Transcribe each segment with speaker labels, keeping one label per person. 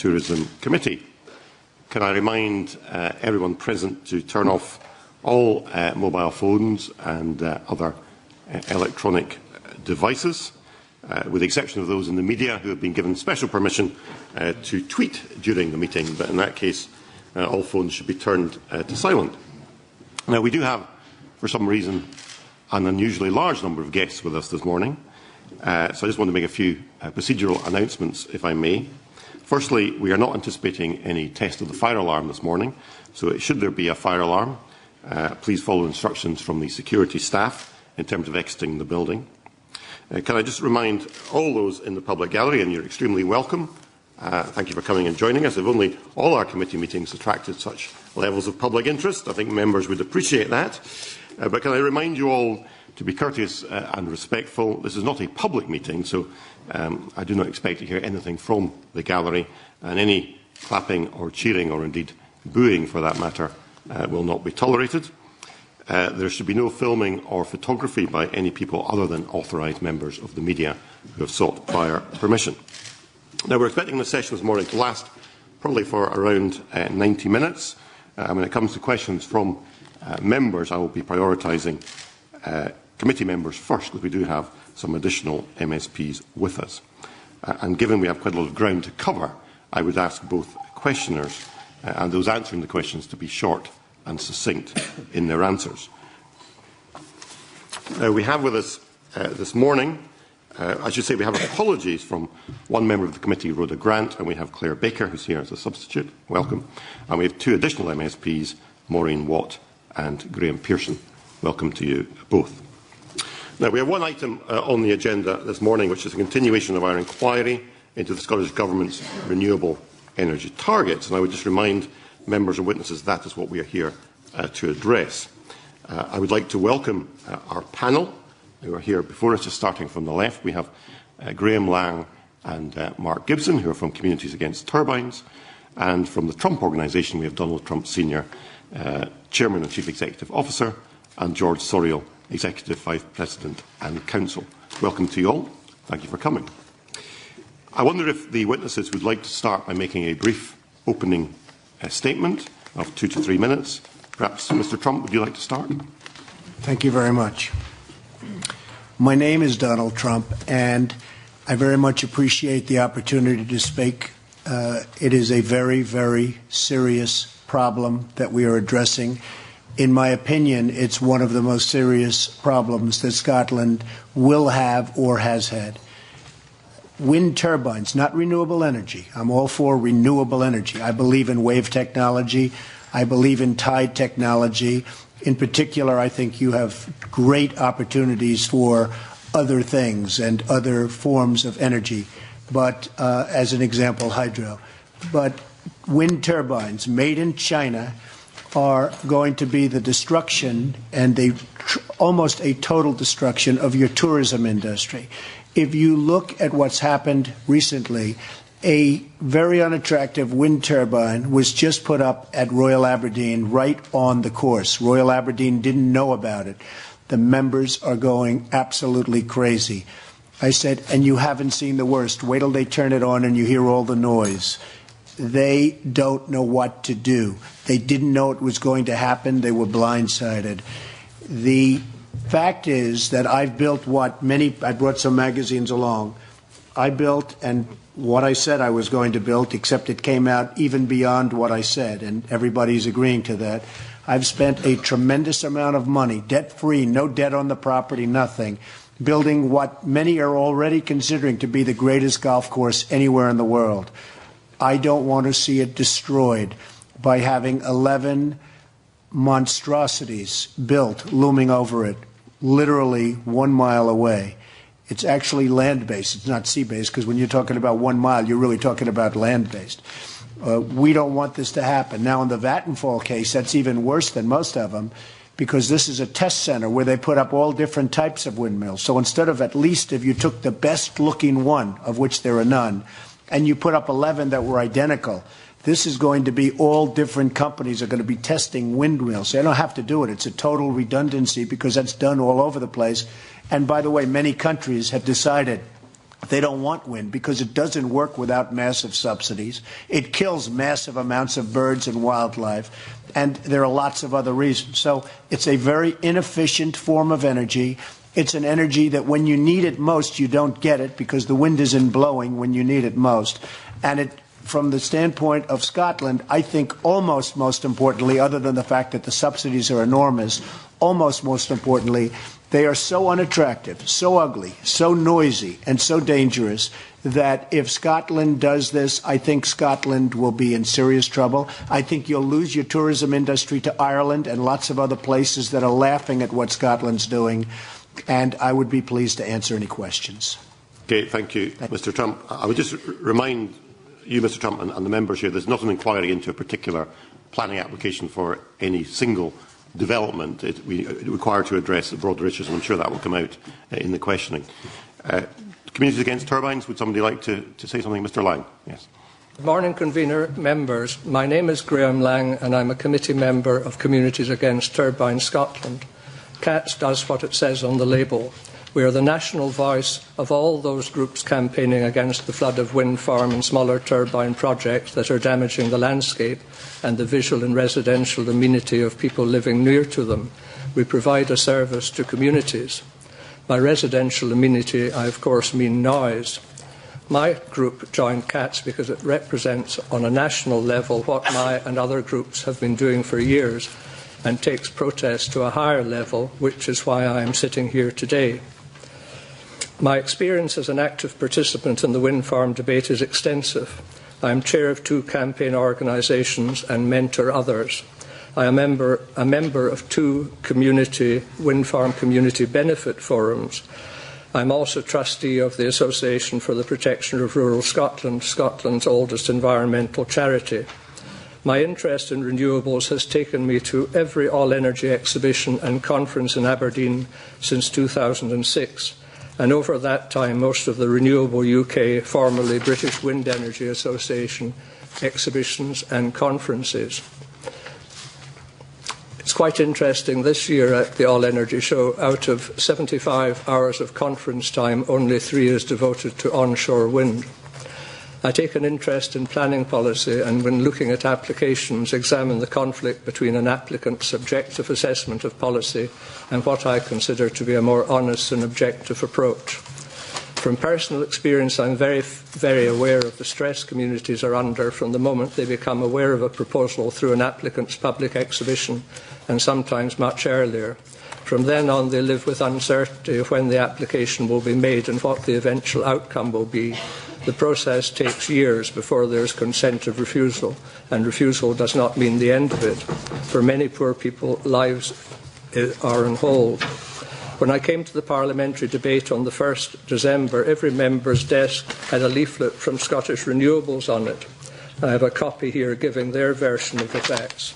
Speaker 1: Tourism Committee. Can I remind everyone present to turn off all mobile phones and other electronic devices, with the exception of those in the media who have been given special permission to tweet during the meeting, but in that case all phones should be turned to silent. Now, we do have, for some reason, an unusually large number of guests with us this morning, so I just want to make a few procedural announcements, if I may. Firstly, we are not anticipating any test of the fire alarm this morning, so should there be a fire alarm, please follow instructions from the security staff in terms of exiting the building. Can I just remind all those in the public gallery, and you're extremely welcome, thank you for coming and joining us. If only all our committee meetings attracted such levels of public interest, I think members would appreciate that. But can I remind you all to be courteous and respectful. This is not a public meeting, so I do not expect to hear anything from the gallery, and any clapping or cheering, or indeed booing for that matter, will not be tolerated. There should be no filming or photography by any people other than authorised members of the media who have sought prior permission. Now, we're expecting the session this morning to last probably for around 90 minutes. When it comes to questions from members, I will be prioritising committee members first, because we do have some additional MSPs with us. And given we have quite a lot of ground to cover, I would ask both questioners and those answering the questions to be short and succinct in their answers. We have with us this morning, I should say we have apologies from one member of the committee, Rhoda Grant, and we have Claire Baker, who's here as a substitute. Welcome. And we have two additional MSPs, Maureen Watt and Graham Pearson. Welcome to you both. Now, we have one item on the agenda this morning, which is a continuation of our inquiry into the Scottish Government's renewable energy targets. And I would just remind members and witnesses that is what we are here to address. I would like to welcome our panel who are here before us, just starting from the left. We have Graham Lang and Mark Gibson, who are from Communities Against Turbines. And from the Trump Organisation, we have Donald Trump Sr., Chairman and Chief Executive Officer, and George SORIAL, Executive Vice President and Counsel. Welcome to you all. Thank you for coming. I wonder if the witnesses would like to start by making a brief opening statement of 2 to 3 minutes. Perhaps, Mr. Trump, would you like to start?
Speaker 2: Thank you very much. My name is Donald Trump, and I very much appreciate the opportunity to speak. It is a very, very serious problem that we are addressing. In my opinion, it's one of the most serious problems that Scotland will have or has had. Wind turbines, not renewable energy. I'm all for renewable energy. I believe in wave technology. I believe in tide technology. In particular, I think you have great opportunities for other things and other forms of energy. But as an example, hydro. But wind turbines made in China are going to be the destruction and almost a total destruction of your tourism industry. If you look at what's happened recently, a very unattractive wind turbine was just put up at Royal Aberdeen right on the course. Royal Aberdeen didn't know about it. The members are going absolutely crazy. I said, and you haven't seen the worst. Wait till they turn it on and you hear all the noise. They don't know what to do. They didn't know it was going to happen. They were blindsided. The fact is that I've built I brought some magazines along. I built and what I said I was going to build, except it came out even beyond what I said, and everybody's agreeing to that. I've spent a tremendous amount of money, debt-free, no debt on the property, nothing, building what many are already considering to be the greatest golf course anywhere in the world. I don't want to see it destroyed by having 11 monstrosities built, looming over it, literally 1 mile away. It's actually land-based. It's not sea-based, because when you're talking about 1 mile, you're really talking about land-based. We don't want this to happen. Now, in the Vattenfall case, that's even worse than most of them, because this is a test center where they put up all different types of windmills. So instead of at least if you took the best-looking one, of which there are none, and you put up 11 that were identical, this is going to be all different companies are going to be testing windmills. They don't have to do it. It's a total redundancy because that's done all over the place. And by the way, many countries have decided They don't want wind because it doesn't work without massive subsidies. It kills massive amounts of birds and wildlife, and there are lots of other reasons. So it's a very inefficient form of energy. It's an energy that when you need it most, you don't get it because the wind isn't blowing when you need it most. And it, from the standpoint of Scotland, I think almost most importantly, other than the fact that the subsidies are enormous, almost most importantly, they are so unattractive, so ugly, so noisy, and so dangerous that if Scotland does this, I think Scotland will be in serious trouble. I think you'll lose your tourism industry to Ireland and lots of other places that are laughing at what Scotland's doing. And I would be pleased to answer any questions.
Speaker 1: Okay, thank you, Mr. Trump. I would just remind you, Mr. Trump, and the members here, there's not an inquiry into a particular planning application for any single development. We require to address the broader issues, and I'm sure that will come out in the questioning. Communities Against Turbines, would somebody like to say something? Mr. Lang. Yes.
Speaker 3: Good morning, convener, members. My name is Graham Lang, and I'm a committee member of Communities Against Turbines Scotland. CATS does what it says on the label. We are the national voice of all those groups campaigning against the flood of wind farm and smaller turbine projects that are damaging the landscape and the visual and residential amenity of people living near to them. We provide a service to communities. By residential amenity, I of course mean noise. My group joined CATS because it represents on a national level what my and other groups have been doing for years and takes protest to a higher level, which is why I am sitting here today. My experience as an active participant in the wind farm debate is extensive. I am chair of 2 campaign organisations and mentor others. I am a member of 2 wind farm community benefit forums. I am also trustee of the Association for the Protection of Rural Scotland, Scotland's oldest environmental charity. My interest in renewables has taken me to every all-energy exhibition and conference in Aberdeen since 2006. And over that time, most of the Renewable UK, formerly British Wind Energy Association, exhibitions and conferences. It's quite interesting this year at the All Energy Show, out of 75 hours of conference time, only 3 is devoted to onshore wind. I take an interest in planning policy and when looking at applications examine the conflict between an applicant's subjective assessment of policy and what I consider to be a more honest and objective approach. From personal experience, I'm very aware of the stress communities are under from the moment they become aware of a proposal through an applicant's public exhibition and sometimes much earlier. From then on, they live with uncertainty of when the application will be made and what the eventual outcome will be. The process takes years before there is consent of refusal, and refusal does not mean the end of it. For many poor people, lives are on hold. When I came to the parliamentary debate on the 1st December, every member's desk had a leaflet from Scottish Renewables on it. I have a copy here giving their version of the facts.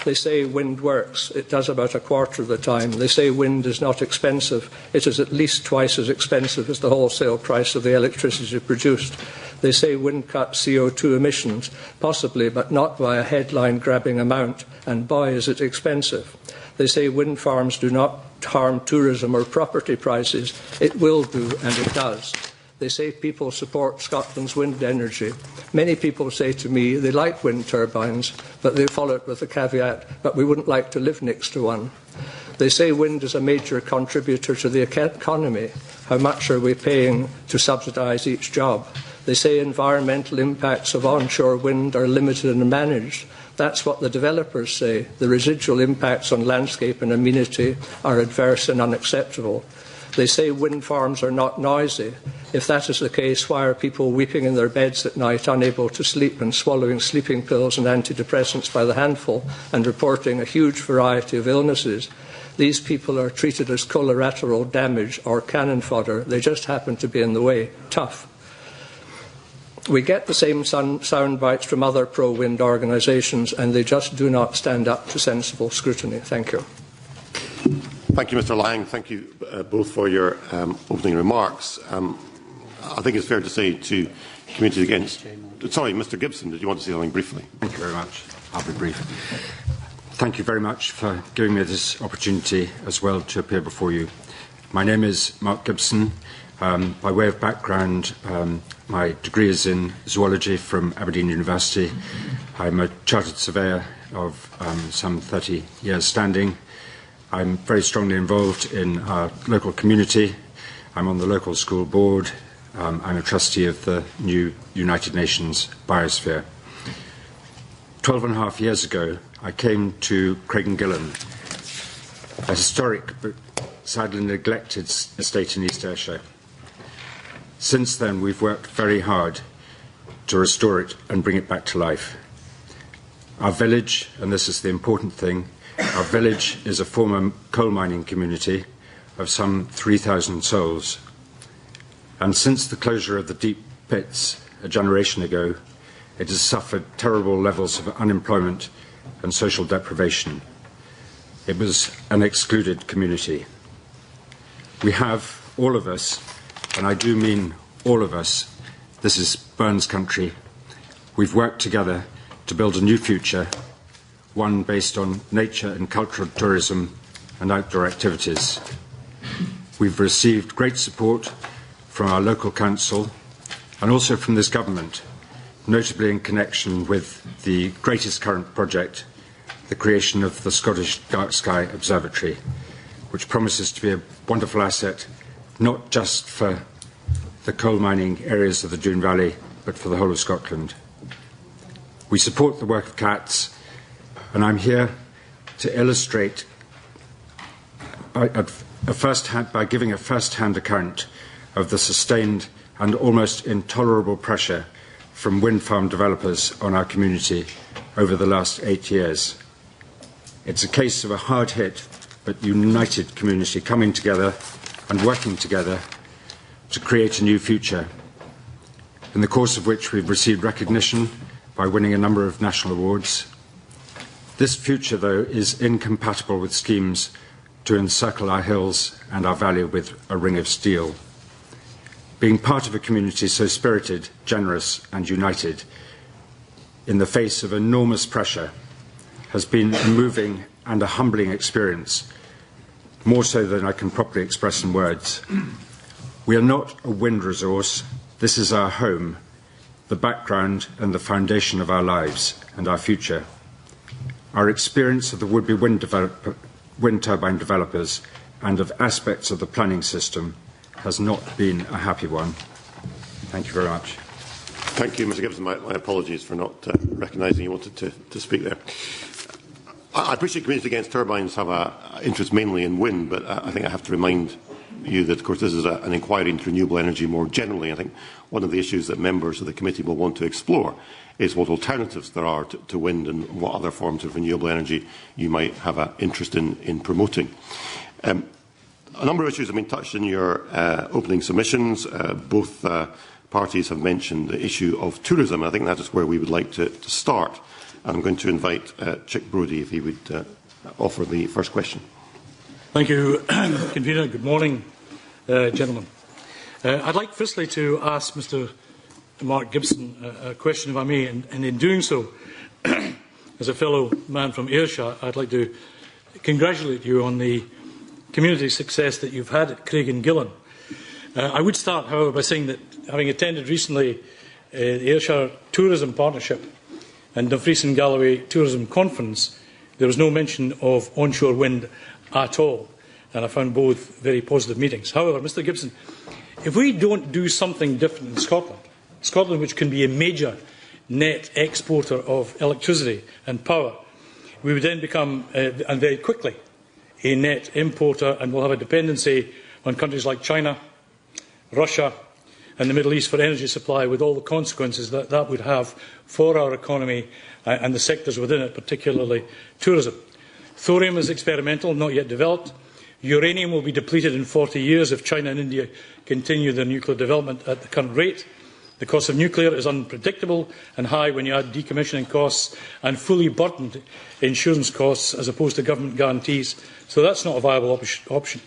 Speaker 3: They say wind works. It does about a quarter of the time. They say wind is not expensive. It is at least twice as expensive as the wholesale price of the electricity produced. They say wind cuts CO2 emissions, possibly, but not by a headline-grabbing amount, and boy, is it expensive. They say wind farms do not harm tourism or property prices. It will do, and it does. They say people support Scotland's wind energy. Many people say to me they like wind turbines, but they follow it with the caveat, but we wouldn't like to live next to one. They say wind is a major contributor to the economy. How much are we paying to subsidise each job? They say environmental impacts of onshore wind are limited and managed. That's what the developers say. The residual impacts on landscape and amenity are adverse and unacceptable. They say wind farms are not noisy. If that is the case, why are people weeping in their beds at night, unable to sleep and swallowing sleeping pills and antidepressants by the handful and reporting a huge variety of illnesses? These people are treated as collateral damage or cannon fodder. They just happen to be in the way. Tough. We get the same sound bites from other pro-wind organisations and they just do not stand up to sensible scrutiny. Thank you.
Speaker 1: Thank you, Mr. Lang. Thank you both for your opening remarks. I think it's fair to say to Communities Against... Sorry, Mr. Gibson, did you want to say something briefly?
Speaker 4: Thank you very much. I'll be brief. Thank you very much for giving me this opportunity as well to appear before you. My name is Mark Gibson. By way of background, my degree is in zoology from Aberdeen University. I'm a chartered surveyor of some 30 years standing. I'm very strongly involved in our local community. I'm on the local school board. I'm a trustee of the new United Nations Biosphere. 12.5 years ago, I came to Craigengillan, a historic but sadly neglected estate in East Ayrshire. Since then, we've worked very hard to restore it and bring it back to life. Our village, and this is the important thing, our village is a former coal mining community of some 3,000 souls. And since the closure of the deep pits a generation ago, it has suffered terrible levels of unemployment and social deprivation. It was an excluded community. We have, all of us, and I do mean all of us, this is Burns country, we've worked together to build a new future, one based on nature and cultural tourism and outdoor activities. We've received great support from our local council and also from this government, notably in connection with the greatest current project, the creation of the Scottish Dark Sky Observatory, which promises to be a wonderful asset, not just for the coal mining areas of the Doon Valley, but for the whole of Scotland. We support the work of CATS, and I'm here to illustrate by giving a first-hand account of the sustained and almost intolerable pressure from wind farm developers on our community over the last 8 years. It's a case of a hard-hit but united community coming together and working together to create a new future, in the course of which we've received recognition by winning a number of national awards. This future, though, is incompatible with schemes to encircle our hills and our valley with a ring of steel. Being part of a community so spirited, generous and united in the face of enormous pressure has been a moving and a humbling experience, more so than I can properly express in words. We are not a wind resource. This is our home, the background and the foundation of our lives and our future. Our experience of the would-be wind turbine developers and of aspects of the planning system has not been a happy one. Thank you very much.
Speaker 1: Thank you, Mr Gibson. My apologies for not recognising you wanted to speak there. I appreciate Community Against Turbines have an interest mainly in wind, but I think I have to remind you that, of course, this is an inquiry into renewable energy more generally. I think one of the issues that members of the committee will want to explore is what alternatives there are to wind and what other forms of renewable energy you might have an interest in promoting. A number of issues have been touched in your opening submissions. Both parties have mentioned the issue of tourism. I think that is where we would like to start. I'm going to invite Chick Brodie if he would offer the first question.
Speaker 5: Thank you, Convener. Good morning, gentlemen. I'd like firstly to ask Mr Mark Gibson a question, if I may, and in doing so, as a fellow man from Ayrshire, I'd like to congratulate you on the community success that you've had at Craigengillan. I would start, however, by saying that having attended recently the Ayrshire Tourism Partnership and Dumfries and Galloway Tourism Conference, there was no mention of onshore wind at all, and I found both very positive meetings. However, Mr Gibson, if we don't do something different in Scotland, which can be a major net exporter of electricity and power, we would then become, and very quickly, a net importer, and will have a dependency on countries like China, Russia and the Middle East for energy supply, with all the consequences that that would have for our economy and the sectors within it, particularly tourism. Thorium is experimental, not yet developed. Uranium will be depleted in 40 years if China and India continue their nuclear development at the current rate. The cost of nuclear is unpredictable and high when you add decommissioning costs and fully burdened insurance costs as opposed to government guarantees. So that's not a viable option.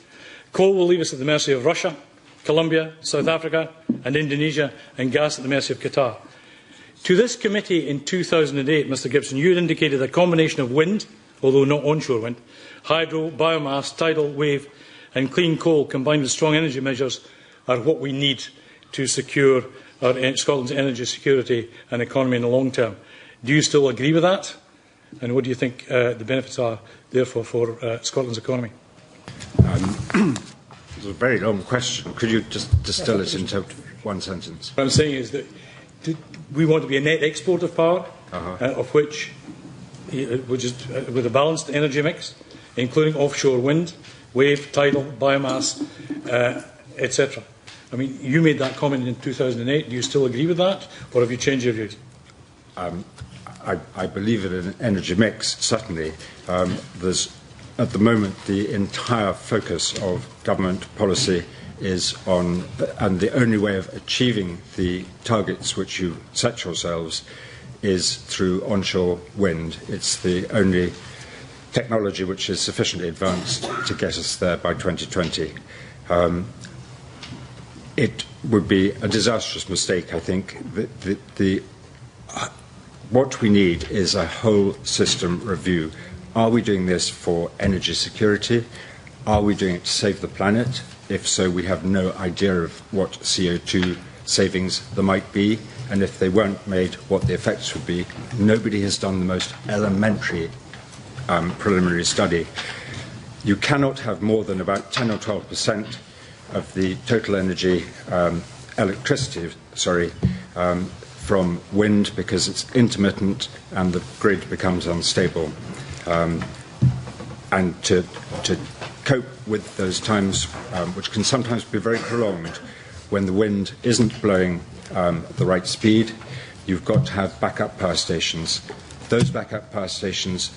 Speaker 5: Coal will leave us at the mercy of Russia, Colombia, South Africa and Indonesia, and gas at the mercy of Qatar. To this committee in 2008, Mr Gibson, you had indicated a combination of wind, although not onshore wind, hydro, biomass, tidal, wave and clean coal combined with strong energy measures are what we need to secure Scotland's energy security and economy in the long term. Do you still agree with that? And what do you think the benefits are, therefore, for Scotland's economy?
Speaker 4: It's a very long question. Could you just distill it into one sentence?
Speaker 5: What I'm saying is that we want to be a net exporter of power, of which is with a balanced energy mix, including offshore wind, wave, tidal, biomass, etc. I mean, you made that comment in 2008. Do you still agree with that, or have you changed your views?
Speaker 4: I believe in an energy mix, certainly. There's, at the moment, the entire focus of government policy is on, and the only way of achieving the targets which you set yourselves is through onshore wind. It's the only technology which is sufficiently advanced to get us there by 2020. It would be a disastrous mistake, I think. What we need is a whole system review. Are we doing this for energy security? Are we doing it to save the planet? If so, we have no idea of what CO2 savings there might be, and if they weren't made, what the effects would be. Nobody has done the most elementary preliminary study. You cannot have more than about 10 or 12% of the total energy, electricity, from wind, because it's intermittent and the grid becomes unstable. And to cope with those times, which can sometimes be very prolonged, when the wind isn't blowing at the right speed, you've got to have backup power stations. Those backup power stations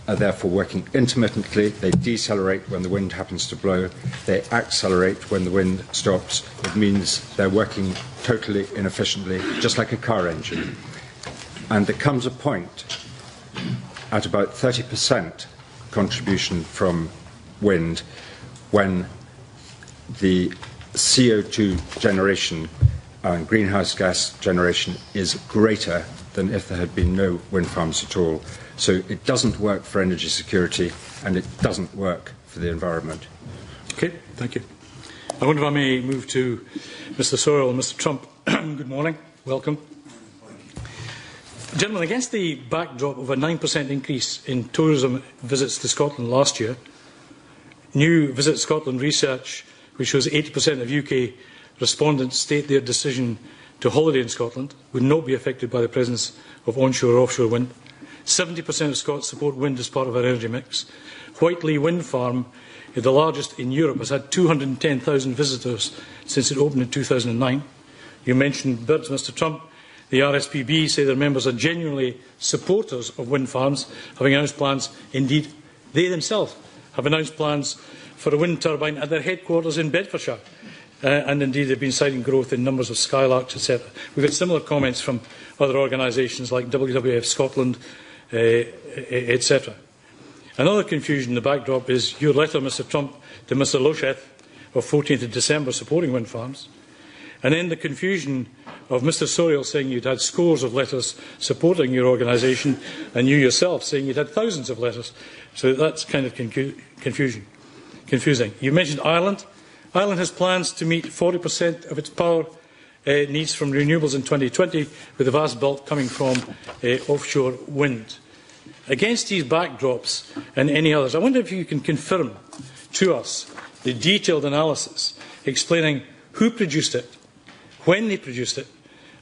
Speaker 4: are therefore working intermittently. They decelerate when the wind happens to blow. They accelerate when the wind stops. It means they're working totally inefficiently, just like a car engine. And there comes a point at about 30% contribution from wind when the CO2 generation and greenhouse gas generation is greater than if there had been no wind farms at all. So it doesn't work for energy security and it doesn't work for the environment.
Speaker 5: Okay, thank you. I wonder if I may move to Mr. SORIAL and Mr. Trump. Good morning. Welcome. Gentlemen, against the backdrop of a 9% increase in tourism visits to Scotland last year, new Visit Scotland research, which shows 80% of UK respondents state their decision to holiday in Scotland would not be affected by the presence of onshore or offshore wind. 70% of Scots support wind as part of our energy mix. Whiteley Wind Farm, the largest in Europe, has had 210,000 visitors since it opened in 2009. You mentioned birds, Mr. Trump. The RSPB say their members are genuinely supporters of wind farms, having announced plans, indeed, they themselves have announced plans for a wind turbine at their headquarters in Bedfordshire. And indeed, they've been citing growth in numbers of skylarks, etc. We've had similar comments from other organisations like WWF Scotland, etc. Another confusion in the backdrop is your letter, Mr. Trump, to Mr. Losheth of 14th of December supporting wind farms. And then the confusion of Mr. SORIAL saying you'd had scores of letters supporting your organisation, and you yourself saying you'd had thousands of letters. So that's kind of confusing. You mentioned Ireland. Ireland has plans to meet 40% of its power needs from renewables in 2020, with the vast bulk coming from offshore wind. Against these backdrops and any others, I wonder if you can confirm to us the detailed analysis explaining who produced it, when they produced it,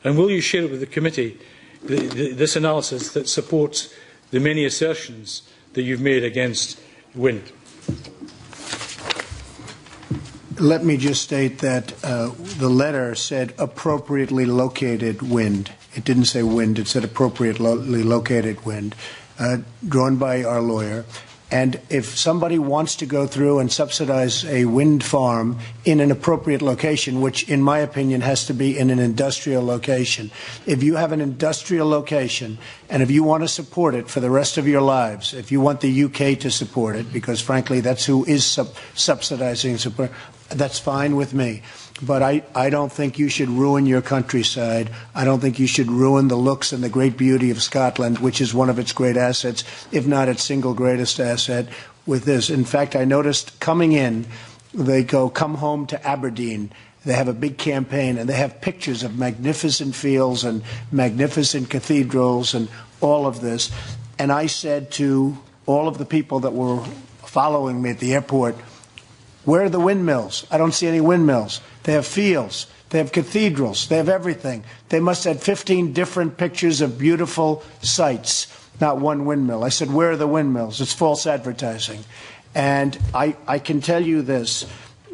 Speaker 5: and will you share it with the committee, this analysis that supports the many assertions that you've made against wind?
Speaker 2: Let me just state that the letter said appropriately located wind. It didn't say wind, it said appropriately located wind, drawn by our lawyer. And if somebody wants to go through and subsidize a wind farm in an appropriate location, which in my opinion has to be in an industrial location, if you have an industrial location and if you want to support it for the rest of your lives, if you want the UK to support it, because frankly that's who is subsidizing support, that's fine with me. But I don't think you should ruin your countryside. I don't think you should ruin the looks and the great beauty of Scotland, which is one of its great assets, if not its single greatest asset, with this. In fact, I noticed coming in, they go, come home to Aberdeen. They have a big campaign, and they have pictures of magnificent fields and magnificent cathedrals and all of this. And I said to all of the people that were following me at the airport, where are the windmills? I don't see any windmills. They have fields. They have cathedrals. They have everything. They must have 15 different pictures of beautiful sites, not one windmill. I said, where are the windmills? It's false advertising. And I can tell you this.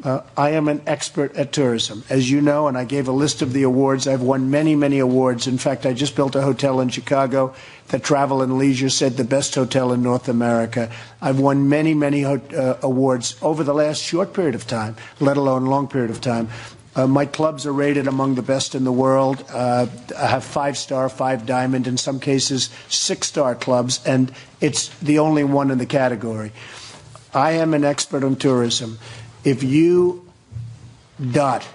Speaker 2: I am an expert at tourism, as you know, and I gave a list of the awards. I've won many, many awards. In fact, I just built a hotel in Chicago that Travel and Leisure said the best hotel in North America. I've won many, many awards over the last short period of time, let alone long period of time. My clubs are rated among the best in the world. I have 5-star, 5-diamond, in some cases 6-star clubs, and it's the only one in the category. I am an expert on tourism. If you dot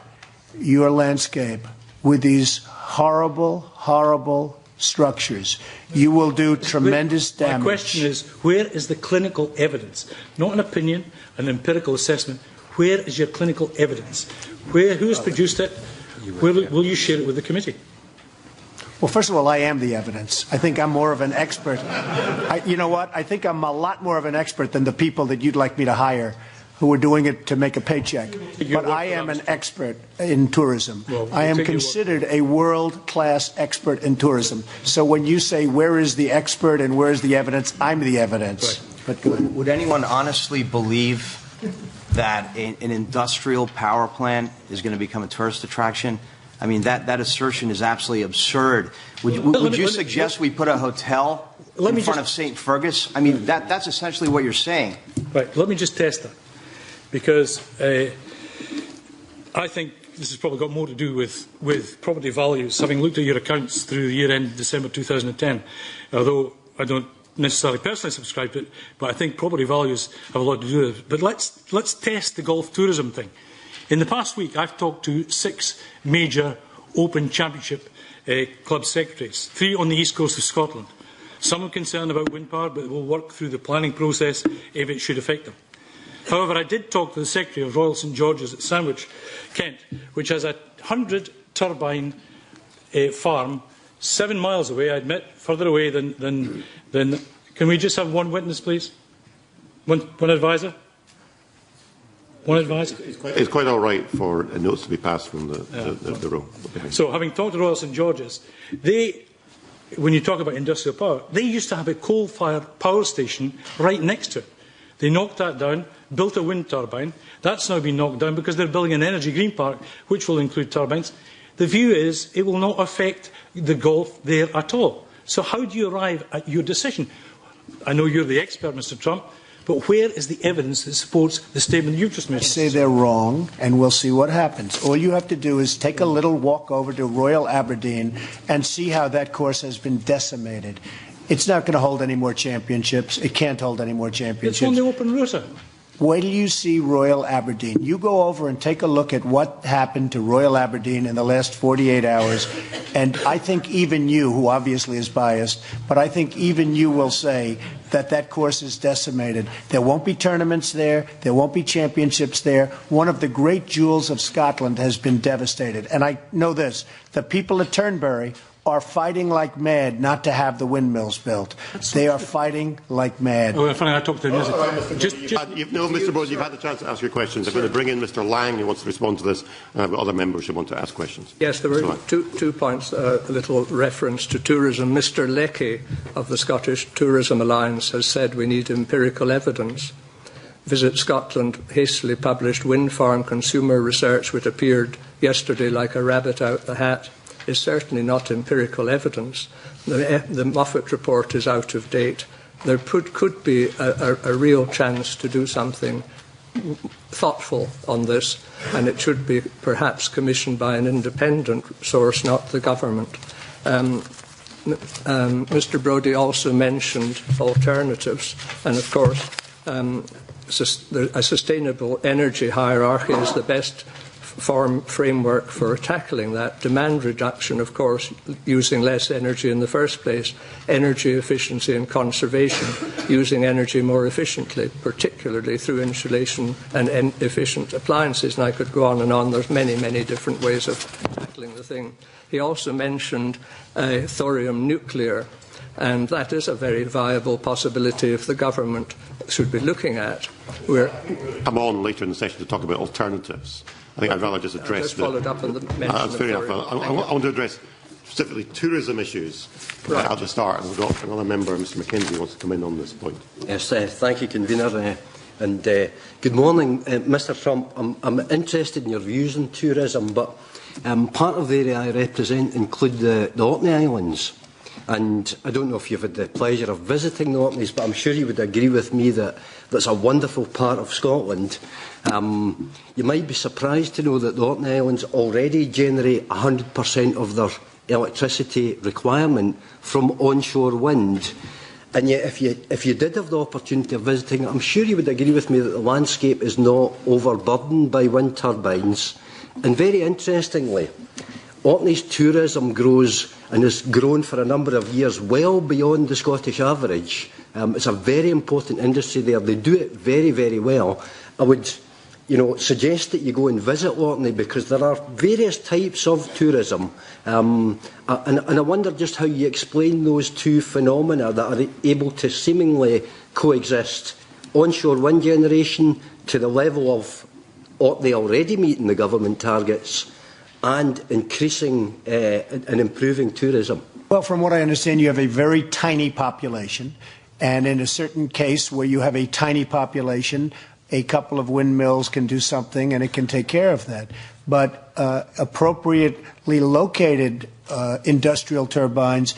Speaker 2: your landscape with these horrible, horrible structures, you will do tremendous damage.
Speaker 5: My question is, where is the clinical evidence? Not an opinion, an empirical assessment. Where is your clinical evidence? Who has produced it? Will you share it with the committee?
Speaker 2: Well, first of all, I am the evidence. I think I'm more of an expert. You know what? I think I'm a lot more of an expert than the people that you'd like me to hire who are doing it to make a paycheck. But I am an expert in tourism. Well, I am considered a world-class expert in tourism. So when you say, where is the expert and where is the evidence, I'm the evidence.
Speaker 6: Right. But would anyone honestly believe that an industrial power plant is going to become a tourist attraction? I mean, that assertion is absolutely absurd. Would you suggest we put a hotel in front of St. Fergus? I mean, that's essentially what you're saying.
Speaker 5: Right. Let me just test that. Because I think this has probably got more to do with property values, having looked at your accounts through the year-end December 2010, although I don't necessarily personally subscribe to it, but I think property values have a lot to do with it. But let's test the golf tourism thing. In the past week, I've talked to 6 major Open Championship club secretaries, 3 on the east coast of Scotland. Some are concerned about wind power, but we'll work through the planning process if it should affect them. However, I did talk to the Secretary of Royal St George's at Sandwich, Kent, which has a 100-turbine farm 7 miles away, I admit, further away than... Can we just have one witness, please? One advisor? One advisor?
Speaker 1: It's quite all right for notes to be passed from the room.
Speaker 5: So, having talked to Royal St George's, when you talk about industrial power, they used to have a coal-fired power station right next to it. They knocked that down, built a wind turbine. That's now been knocked down because they're building an energy green park, which will include turbines. The view is it will not affect the golf there at all. So how do you arrive at your decision? I know you're the expert, Mr Trump, but where is the evidence that supports the statement you've just made?
Speaker 2: I say they're wrong, and we'll see what happens. All you have to do is take a little walk over to Royal Aberdeen and see how that course has been decimated. It's not going to hold any more championships. It can't hold any more championships.
Speaker 5: It's on the open rota.
Speaker 2: Wait till you see Royal Aberdeen. You go over and take a look at what happened to Royal Aberdeen in the last 48 hours, and I think even you, who obviously is biased, but I think even you will say that that course is decimated. There won't be tournaments there. There won't be championships there. One of the great jewels of Scotland has been devastated. And I know this. The people at Turnberry are fighting like mad not to have the windmills built. They are fighting like mad.
Speaker 5: Oh, funny, I talked to him.
Speaker 1: Mr. Bowes, you've had the chance to ask your questions. I'm going to bring in Mr. Lang, who wants to respond to this, and I've got other members who want to ask questions.
Speaker 3: Yes, there were two points. A little reference to tourism. Mr. Leckie of the Scottish Tourism Alliance has said we need empirical evidence. Visit Scotland hastily published wind farm consumer research, which appeared yesterday like a rabbit out the hat, is certainly not empirical evidence. The Moffat report is out of date. There could be a real chance to do something thoughtful on this, and it should be perhaps commissioned by an independent source, not the government. Mr. Brodie also mentioned alternatives, and of course a sustainable energy hierarchy is the best framework for tackling that. Demand reduction, of course, using less energy in the first place. Energy efficiency and conservation, using energy more efficiently, particularly through insulation and efficient appliances. And I could go on and on. There's many, many different ways of tackling the thing. He also mentioned thorium nuclear, and that is a very viable possibility if the government should be looking at.
Speaker 1: Come on later in the session to talk about alternatives. I think I'd rather just address
Speaker 3: just followed up on the mention
Speaker 1: that's
Speaker 3: of
Speaker 1: fair enough.
Speaker 3: thorium.
Speaker 1: I want to address specifically tourism issues at the start, and we've got another member, Mr McKenzie, wants to come in on this point.
Speaker 7: Yes, thank you, Convener. Good morning, Mr Trump. I'm interested in your views on tourism, but part of the area I represent include the Orkney Islands. And I don't know if you've had the pleasure of visiting the Orkneys, but I'm sure you would agree with me that that's a wonderful part of Scotland. You might be surprised to know that the Orkney Islands already generate 100% of their electricity requirement from onshore wind. And yet, if you did have the opportunity of visiting, I'm sure you would agree with me that the landscape is not overburdened by wind turbines. And very interestingly, Orkney's tourism grows and has grown for a number of years well beyond the Scottish average. It's a very important industry there. They do it very, very well. I would suggest that you go and visit Orkney, because there are various types of tourism. And I wonder just how you explain those two phenomena that are able to seemingly coexist. Onshore wind generation to the level of Orkney already meeting the government targets, and increasing and improving tourism.
Speaker 2: Well, from what I understand, you have a very tiny population, and in a certain case where you have a tiny population, a couple of windmills can do something and it can take care of that. But appropriately located industrial turbines,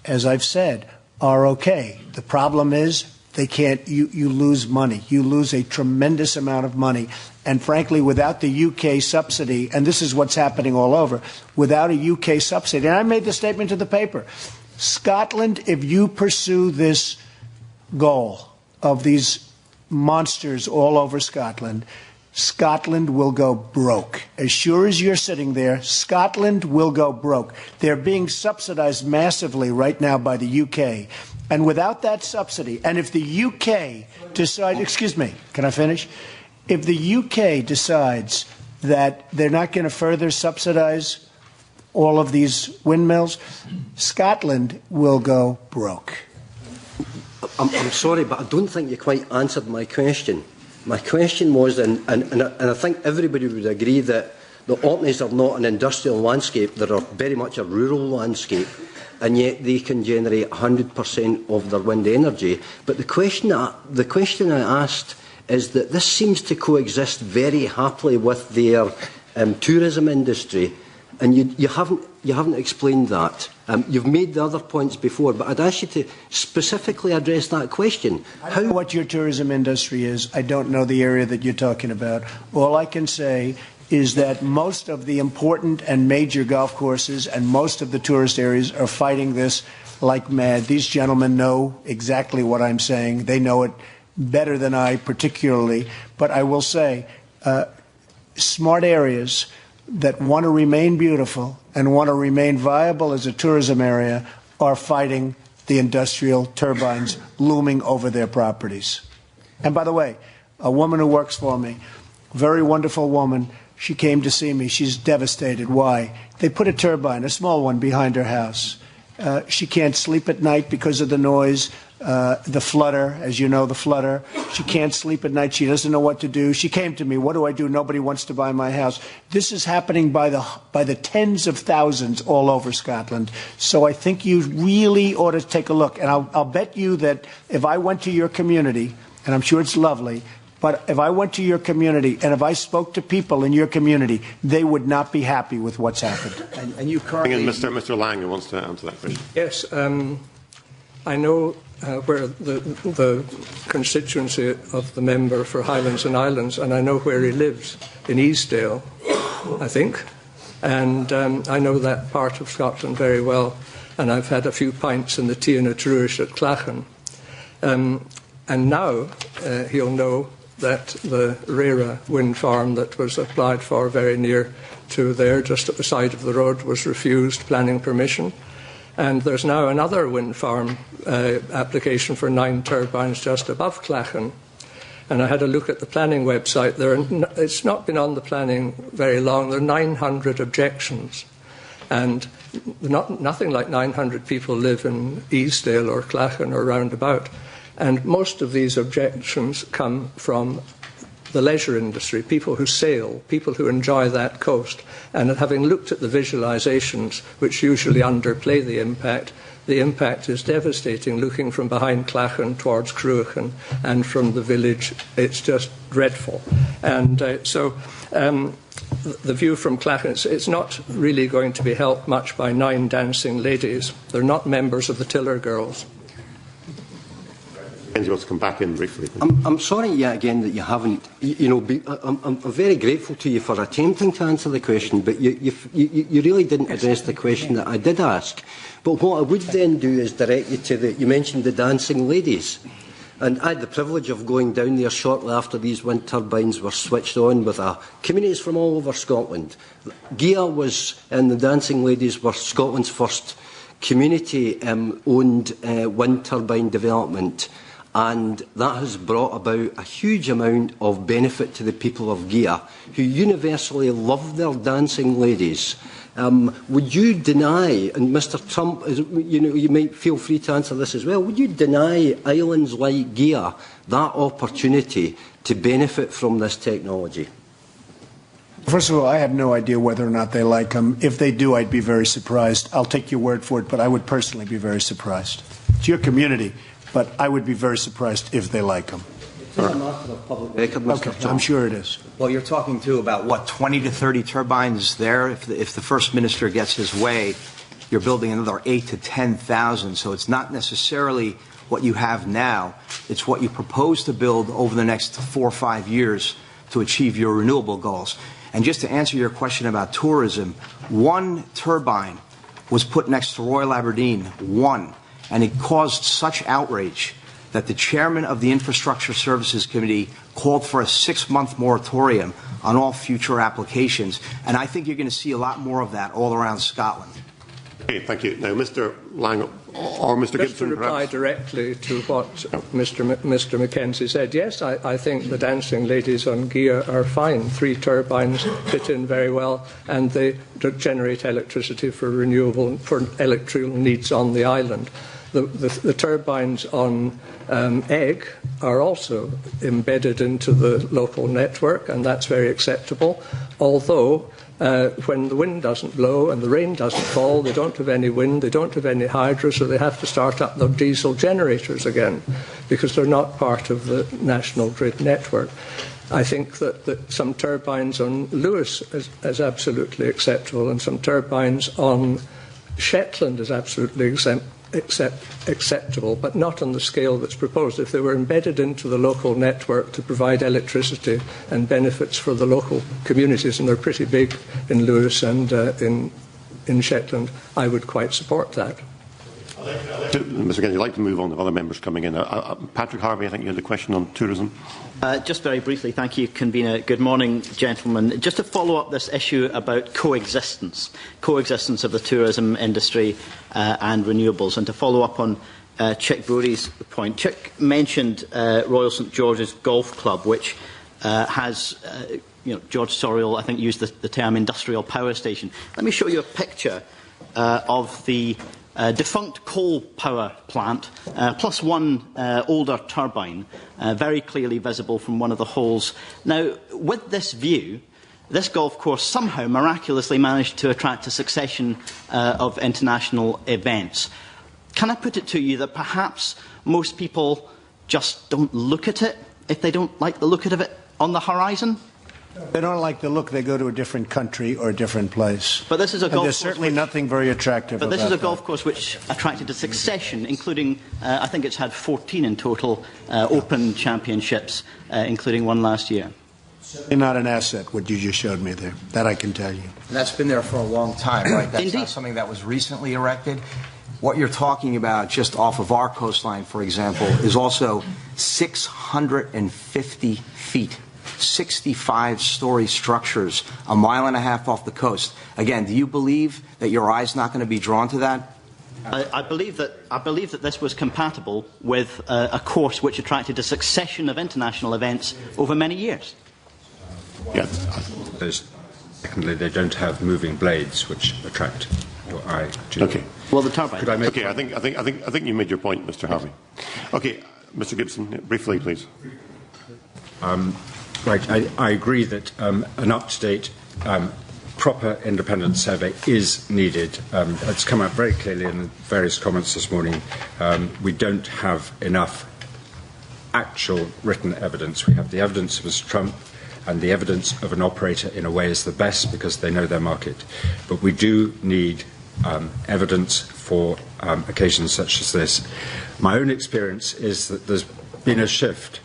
Speaker 2: as I've said, are okay. The problem is they can't. You lose money. You lose a tremendous amount of money. And frankly, without the UK subsidy, and this is what's happening all over, without a UK subsidy, and I made the statement to the paper, Scotland, if you pursue this goal of these monsters all over Scotland, Scotland will go broke. As sure as you're sitting there, Scotland will go broke. They're being subsidized massively right now by the UK. And without that subsidy, and if the UK decides, excuse me, can I finish? If the UK decides that they're not going to further subsidize all of these windmills, Scotland will go broke.
Speaker 7: I'm sorry, but I don't think you quite answered my question. My question was, and I think everybody would agree that the Orkneys are not an industrial landscape, they're very much a rural landscape, and yet they can generate 100% of their wind energy. But the question I asked is that this seems to coexist very happily with their tourism industry, and you haven't explained that. You've made the other points before, but I'd ask you to specifically address that question.
Speaker 2: I don't know what your tourism industry is. I don't know the area that you're talking about. All I can say is that most of the important and major golf courses and most of the tourist areas are fighting this like mad. These gentlemen know exactly what I'm saying. They know it better than I particularly. But I will say, smart areas that want to remain beautiful and want to remain viable as a tourism area are fighting the industrial turbines looming over their properties. And by the way, a woman who works for me, very wonderful woman, she came to see me. She's devastated. Why? They put a turbine, a small one, behind her house. She can't sleep at night because of the noise, the flutter, as you know, the flutter. She can't sleep at night. She doesn't know what to do. She came to me. What do I do? Nobody wants to buy my house. This is happening by the tens of thousands all over Scotland. So I think you really ought to take a look. And I'll bet you that if I went to your community, and I'm sure it's lovely, but if I went to your community and if I spoke to people in your community, they would not be happy with what's happened. And you currently...
Speaker 1: Mr. Lang, who wants to answer that question.
Speaker 3: Yes, I know where the constituency of the member for Highlands and Islands, and I know where he lives, in Easdale, I think. And I know that part of Scotland very well, and I've had a few pints in the Tea and a Truish at Clachan. And now he'll know that the Rera wind farm that was applied for very near to there, just at the side of the road, was refused planning permission. And there's now another wind farm application for 9 turbines just above Clachan. And I had a look at the planning website there, and it's not been on the planning very long. There are 900 objections. And nothing like 900 people live in Easdale or Clachan or roundabout. And most of these objections come from the leisure industry, people who sail, people who enjoy that coast. And having looked at the visualizations, which usually underplay the impact is devastating. Looking from behind Clachan towards Cruachan and from the village, it's just dreadful. And the view from Clachan, it's not really going to be helped much by 9 dancing ladies. They're not members of the Tiller Girls.
Speaker 1: He wants to come back in briefly.
Speaker 7: I'm sorry yet again that you haven't. I'm very grateful to you for attempting to answer the question, but you really didn't address the question that I did ask. But what I would then do is direct you to you mentioned the dancing ladies. And I had the privilege of going down there shortly after these wind turbines were switched on with communities from all over Scotland. GIA and the Dancing Ladies were Scotland's first community-owned wind turbine development. And that has brought about a huge amount of benefit to the people of GIA, who universally love their dancing ladies. Would you deny, and Mr Trump, you might feel free to answer this as well, would you deny islands like GIA that opportunity to benefit from this technology?
Speaker 2: First of all, I have no idea whether or not they like them. If they do, I'd be very surprised. I'll take your word for it, but I would personally be very surprised. It's your community, but I would be very surprised if they like them.
Speaker 7: It's a matter of public record, Mr.
Speaker 2: Okay, I'm sure it is.
Speaker 6: Well, you're talking too about, what, 20 to 30 turbines there? If the First Minister gets his way, you're building another 8 to 10,000. So it's not necessarily what you have now. It's what you propose to build over the next 4 or 5 years to achieve your renewable goals. And just to answer your question about tourism, 1 turbine was put next to Royal Aberdeen, 1, and it caused such outrage that the chairman of the Infrastructure Services Committee called for a 6-month moratorium on all future applications. And I think you're going to see a lot more of that all around Scotland.
Speaker 1: Okay, thank you. Now, Mr. Lang or Mr. Gibson,
Speaker 3: just to reply directly to what Mr. Mackenzie said, yes, I think the dancing ladies on GIA are fine. 3 turbines fit in very well, and they generate electricity for electrical needs on the island. The turbines on Egg are also embedded into the local network, and that's very acceptable, although when the wind doesn't blow and the rain doesn't fall, they don't have any wind, they don't have any hydro, so they have to start up their diesel generators again because they're not part of the national grid network. I think that some turbines on Lewis is absolutely acceptable, and some turbines on Shetland is absolutely acceptable, but not on the scale that's proposed. If they were embedded into the local network to provide electricity and benefits for the local communities, and they're pretty big in Lewis and in Shetland, I would quite support that.
Speaker 1: Mr. Kennedy, I'd like to move on to other members coming in. Patrick Harvie, I think you had a question on tourism.
Speaker 8: Just very briefly, thank you, Convener. Good morning, gentlemen. Just to follow up this issue about coexistence of the tourism industry and renewables, and to follow up on Chick Bury's point. Chick mentioned Royal St George's Golf Club, which has, George Sorial, I think, used the term industrial power station. Let me show you a picture of the defunct coal power plant, plus 1 older turbine, very clearly visible from one of the holes. Now, with this view, this golf course somehow miraculously managed to attract a succession of international events. Can I put it to you that perhaps most people just don't look at it if they don't like the look of it on the horizon?
Speaker 2: If they don't like the look, they go to a different country or a different place.
Speaker 8: But this is a golf
Speaker 2: there's certainly nothing very attractive about
Speaker 8: But this is a golf
Speaker 2: that.
Speaker 8: course which attracted a succession, including, I think it's had 14 in total, Open Championships, including one last year.
Speaker 2: Certainly not an asset, what you just showed me there. That I can tell you.
Speaker 6: And that's been there for a long time, right? That's
Speaker 8: Indeed.
Speaker 6: not something that was recently erected. what you're talking about just off of our coastline, for example, is also 650 feet, 65-story structures, a mile and a half off the coast. Again, do you believe that your eye's not going to be drawn to that?
Speaker 8: I believe that this was compatible with a course which attracted a succession of international events over many years.
Speaker 1: Yeah.
Speaker 4: Secondly, they don't have moving blades which attract your eye to.
Speaker 1: Okay.
Speaker 8: Well, the turbine.
Speaker 1: Okay, I think you made your point, Mr. Harvie. Okay, Mr. Gibson, briefly, please.
Speaker 4: Right, I agree that an up-to-date, proper independent survey is needed. It's come out very clearly in various comments this morning. We don't have enough actual written evidence. We have the evidence of Mr. Trump, and the evidence of an operator, in a way, is the best because they know their market. But we do need evidence for occasions such as this. My own experience is that there's been a shift.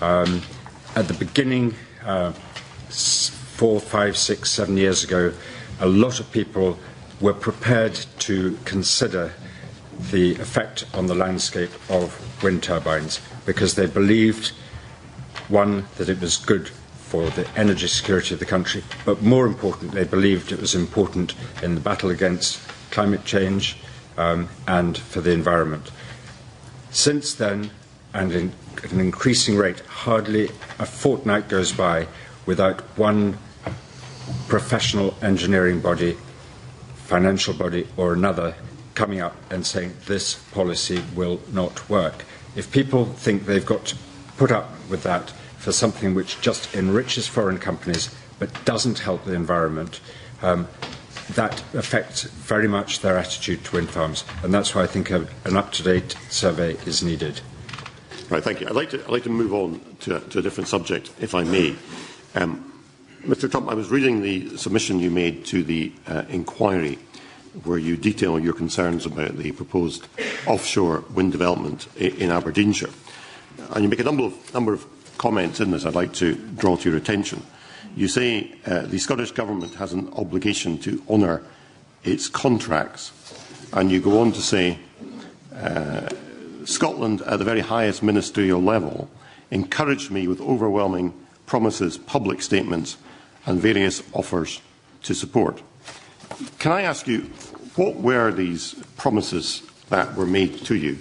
Speaker 4: At the beginning, 4, 5, 6, 7 years ago, a lot of people were prepared to consider the effect on the landscape of wind turbines because they believed, one, that it was good for the energy security of the country, but more important, they believed it was important in the battle against climate change and for the environment. Since then, and at an increasing rate, hardly a fortnight goes by without one professional engineering body, financial body or another coming up and saying this policy will not work. If people think they've got to put up with that for something which just enriches foreign companies but doesn't help the environment, that affects very much their attitude to wind farms, and that's why I think an up-to-date survey is needed.
Speaker 1: Right, thank you. I'd like to move on to a different subject, if I may. Mr. Trump, I was reading the submission you made to the inquiry where you detail your concerns about the proposed offshore wind development in Aberdeenshire. And you make a number of comments in this I'd like to draw to your attention. You say the Scottish Government has an obligation to honour its contracts, and you go on to say Scotland, at the very highest ministerial level, encouraged me with overwhelming promises, public statements and various offers to support. Can I ask you, what were these promises that were made to you?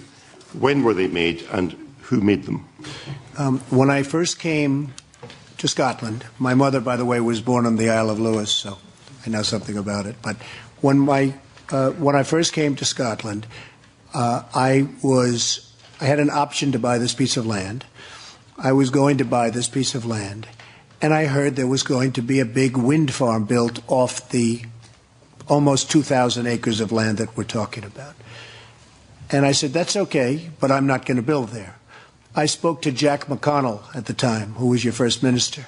Speaker 1: When were they made and who made them?
Speaker 2: When I first came to Scotland, my mother, by the way, was born on the Isle of Lewis, so I know something about it. But when I first came to Scotland, I had an option to buy this piece of land. I was going to buy this piece of land, and I heard there was going to be a big wind farm built off the almost 2,000 acres of land that we're talking about. And I said, that's okay, but I'm not going to build there. I spoke to Jack McConnell at the time, who was your first minister,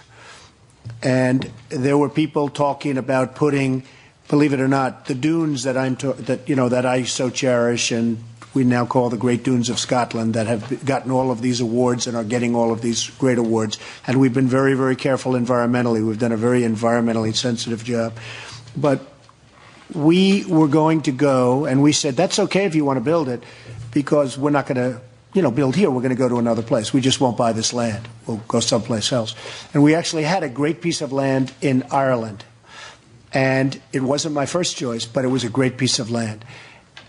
Speaker 2: and there were people talking about putting, believe it or not, the dunes that I so cherish and we now call the Great Dunes of Scotland, that have gotten all of these awards and are getting all of these great awards. And we've been very, very careful environmentally. We've done a very environmentally sensitive job. But we were going to go, and we said, that's okay if you want to build it, because we're not going to build here. We're going to go to another place. We just won't buy this land. We'll go someplace else. And we actually had a great piece of land in Ireland. And it wasn't my first choice, but it was a great piece of land.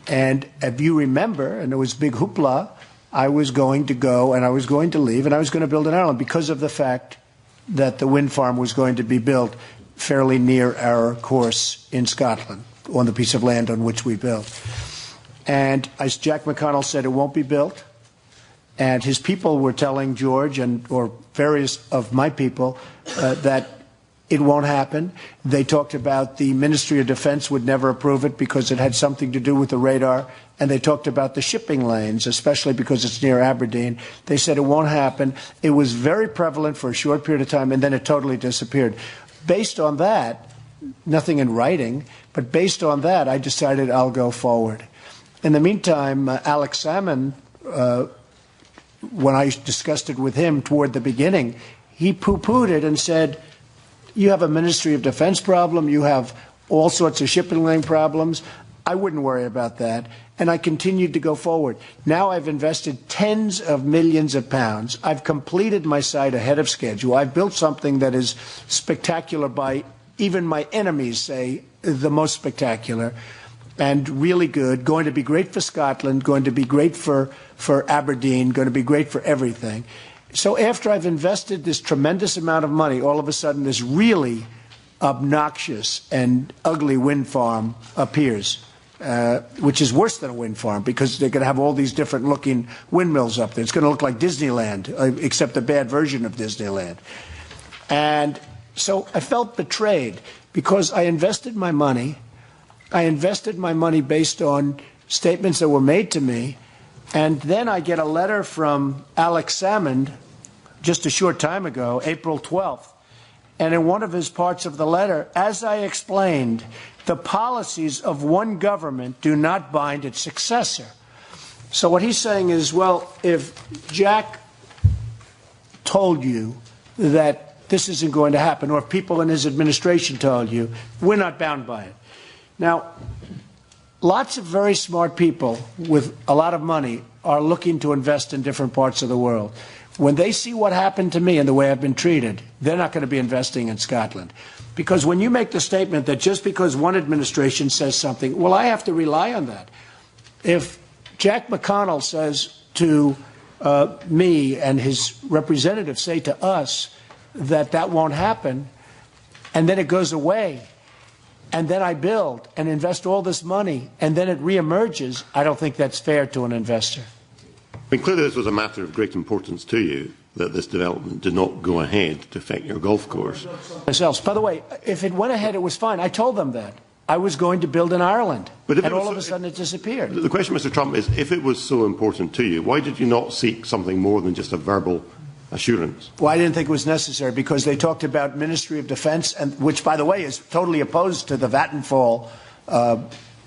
Speaker 2: And if you remember, and there was big hoopla, I was going to go and I was going to leave and I was going to build in Ireland because of the fact that the wind farm was going to be built fairly near our course in Scotland, on the piece of land on which we built. And as Jack McConnell said, it won't be built. And his people were telling George or various of my people that it won't happen. They talked about the Ministry of Defense would never approve it because it had something to do with the radar. And they talked about the shipping lanes, especially because it's near Aberdeen. They said it won't happen. It was very prevalent for a short period of time, and then it totally disappeared. Based on that, nothing in writing, but based on that, I decided I'll go forward. In the meantime, Alex Salmond, when I discussed it with him toward the beginning, he poo-pooed it and said, you have a Ministry of Defense problem, you have all sorts of shipping lane problems. I wouldn't worry about that. And I continued to go forward. Now I've invested tens of millions of pounds. I've completed my site ahead of schedule. I've built something that is spectacular by even my enemies say the most spectacular and really good, going to be great for Scotland, going to be great for Aberdeen, going to be great for everything. So after I've invested this tremendous amount of money, all of a sudden this really obnoxious and ugly wind farm appears, which is worse than a wind farm because they're going to have all these different looking windmills up there. It's going to look like Disneyland, except a bad version of Disneyland. And so I felt betrayed because I invested my money. I invested my money based on statements that were made to me. And then I get a letter from Alex Salmond just a short time ago, April 12th. And in one of his parts of the letter, as I explained, the policies of one government do not bind its successor. So what he's saying is, well, if Jack told you that this isn't going to happen, or if people in his administration told you, we're not bound by it. Now, lots of very smart people with a lot of money are looking to invest in different parts of the world. When they see what happened to me and the way I've been treated, they're not going to be investing in Scotland. Because when you make the statement that just because one administration says something, well, I have to rely on that. If Jack McConnell says to me and his representatives say to us that that won't happen, and then it goes away, and then I build and invest all this money, and then it reemerges, I don't think that's fair to an investor.
Speaker 1: I mean, clearly this was a matter of great importance to you, that this development did not go ahead to affect your golf course.
Speaker 2: By the way, if it went ahead, it was fine. I told them that. I was going to build in Ireland, and all of a sudden it disappeared.
Speaker 1: The question, Mr. Trump, is if it was so important to you, why did you not seek something more than just a verbal assurance?
Speaker 2: Well, I didn't think it was necessary because they talked about Ministry of Defense, and which, by the way, is totally opposed to the Vattenfall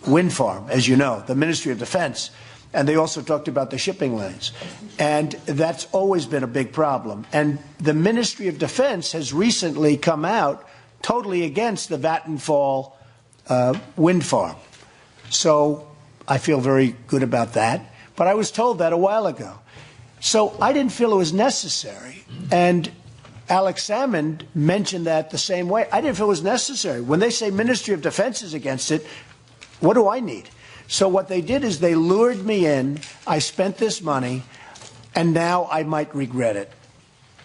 Speaker 2: wind farm, as you know, the Ministry of Defense. And they also talked about the shipping lanes. And that's always been a big problem. And the Ministry of Defense has recently come out totally against the Vattenfall wind farm. So I feel very good about that. But I was told that a while ago. So I didn't feel it was necessary. And Alex Salmond mentioned that the same way. I didn't feel it was necessary. When they say Ministry of Defense is against it, what do I need? So what they did is they lured me in, I spent this money, and now I might regret it.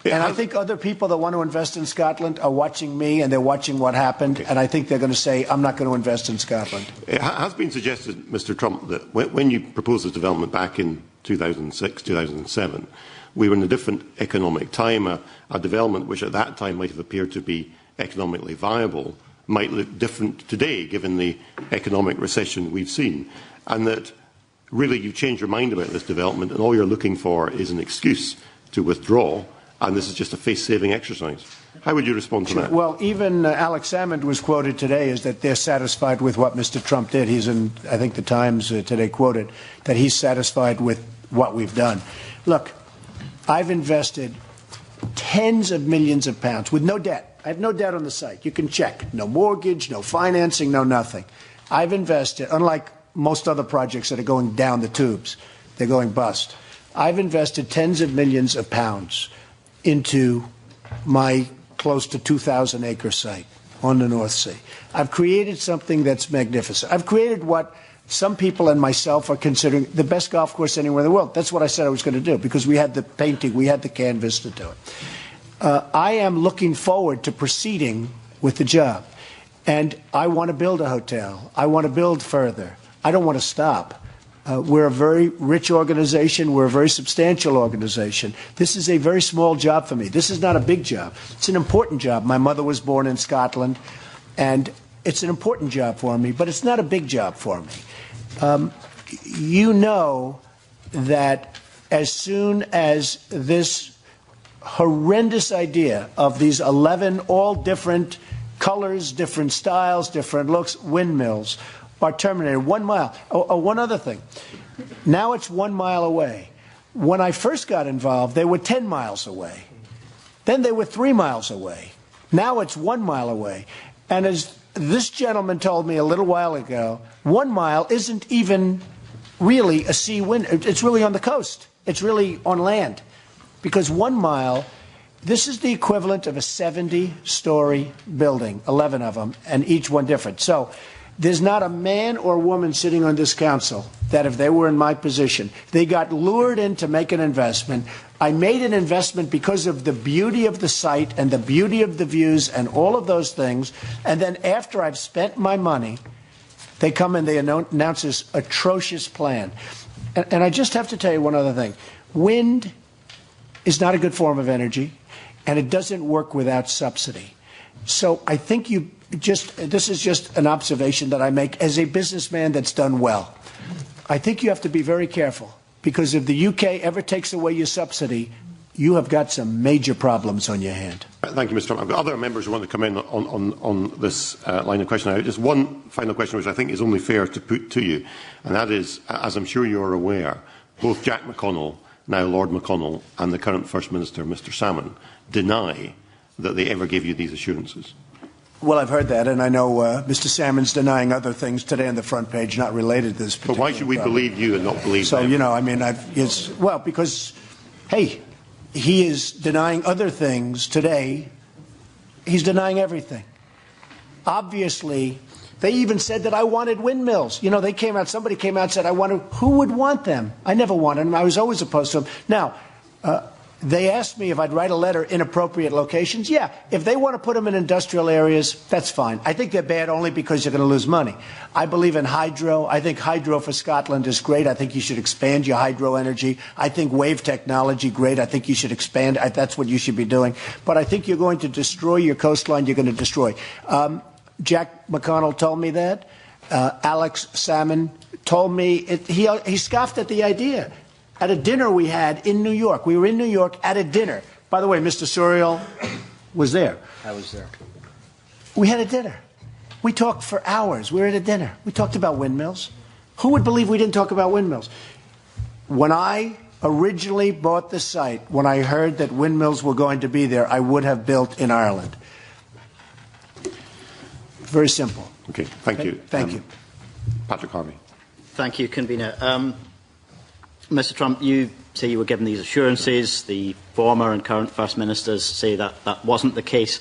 Speaker 2: And I think other people that want to invest in Scotland are watching me and they're watching what happened, and I think they're going to say, I'm not going to invest in Scotland.
Speaker 1: It has been suggested, Mr. Trump, that when you proposed this development back in 2006, 2007, we were in a different economic time. A development which at that time might have appeared to be economically viable might look different today, given the economic recession we've seen, and that really you've changed your mind about this development and all you're looking for is an excuse to withdraw, and this is just a face-saving exercise. How would you respond to that?
Speaker 2: Well, even Alex Salmond was quoted today as that they're satisfied with what Mr. Trump did. He's in, I think the Times today quoted, that he's satisfied with what we've done. Look, I've invested tens of millions of pounds with no debt. I have no debt on the site. You can check. No mortgage, no financing, no nothing. I've invested, unlike most other projects that are going down the tubes, they're going bust. I've invested tens of millions of pounds into my close to 2,000-acre site on the North Sea. I've created something that's magnificent. I've created what some people and myself are considering the best golf course anywhere in the world. That's what I said I was going to do because we had the painting, we had the canvas to do it. I am looking forward to proceeding with the job. And I want to build a hotel. I want to build further. I don't want to stop. We're a very rich organization. We're a very substantial organization. This is a very small job for me. This is not a big job. It's an important job. My mother was born in Scotland, and it's an important job for me, but it's not a big job for me. You know that as soon as this horrendous idea of these 11 all different colors, different styles, different looks, windmills are terminated. 1 mile. Oh, one other thing. Now it's 1 mile away. When I first got involved, they were 10 miles away. Then they were 3 miles away. Now it's 1 mile away. And as this gentleman told me a little while ago, 1 mile isn't even really a sea wind. It's really on the coast. It's really on land. Because 1 mile, this is the equivalent of a 70-story building, 11 of them, and each one different. So there's not a man or woman sitting on this council that if they were in my position, they got lured in to make an investment. I made an investment because of the beauty of the site and the beauty of the views and all of those things. And then after I've spent my money, they come and they announce this atrocious plan. And I just have to tell you one other thing. Wind is not a good form of energy, and it doesn't work without subsidy. So I think this is just an observation that I make as a businessman that's done well. I think you have to be very careful, because if the UK ever takes away your subsidy, you have got some major problems on your hand.
Speaker 1: Thank you, Mr. Trump. I've got other members who want to come in on this line of question. Just one final question, which I think is only fair to put to you, and that is, as I'm sure you're aware, both Jack McConnell, now Lord McConnell, and the current First Minister, Mr Salmond, deny that they ever gave you these assurances.
Speaker 2: Well, I've heard that, and I know Mr. Salmond's denying other things today on the front page not related to this particular
Speaker 1: But why should we believe you and not believe them?
Speaker 2: So, you know, I mean, well, because, hey, he is denying other things today. He's denying everything. Obviously, they even said that I wanted windmills. You know, they came out, somebody came out and said, who would want them? I never wanted them. I was always opposed to them. Now, they asked me if I'd write a letter in appropriate locations. Yeah, if they want to put them in industrial areas, that's fine. I think they're bad only because you're going to lose money. I believe in hydro. I think hydro for Scotland is great. I think you should expand your hydro energy. I think wave technology, great. I think you should expand. That's what you should be doing. But I think you're going to destroy your coastline. You're going to destroy. Jack McConnell told me that. Alex Salmond told me. He scoffed at the idea. At a dinner we had in New York. We were in New York at a dinner. By the way, Mr. SORIAL was there.
Speaker 6: I was there.
Speaker 2: We had a dinner. We talked for hours. We were at a dinner. We talked about windmills. Who would believe we didn't talk about windmills? When I originally bought the site, when I heard that windmills were going to be there, I would have built in Ireland. Very simple.
Speaker 1: Okay, thank you.
Speaker 2: Thank you.
Speaker 1: Patrick Harvie.
Speaker 8: Thank you, Convener. Mr Trump, you say you were given these assurances. The former and current First Ministers say that that wasn't the case.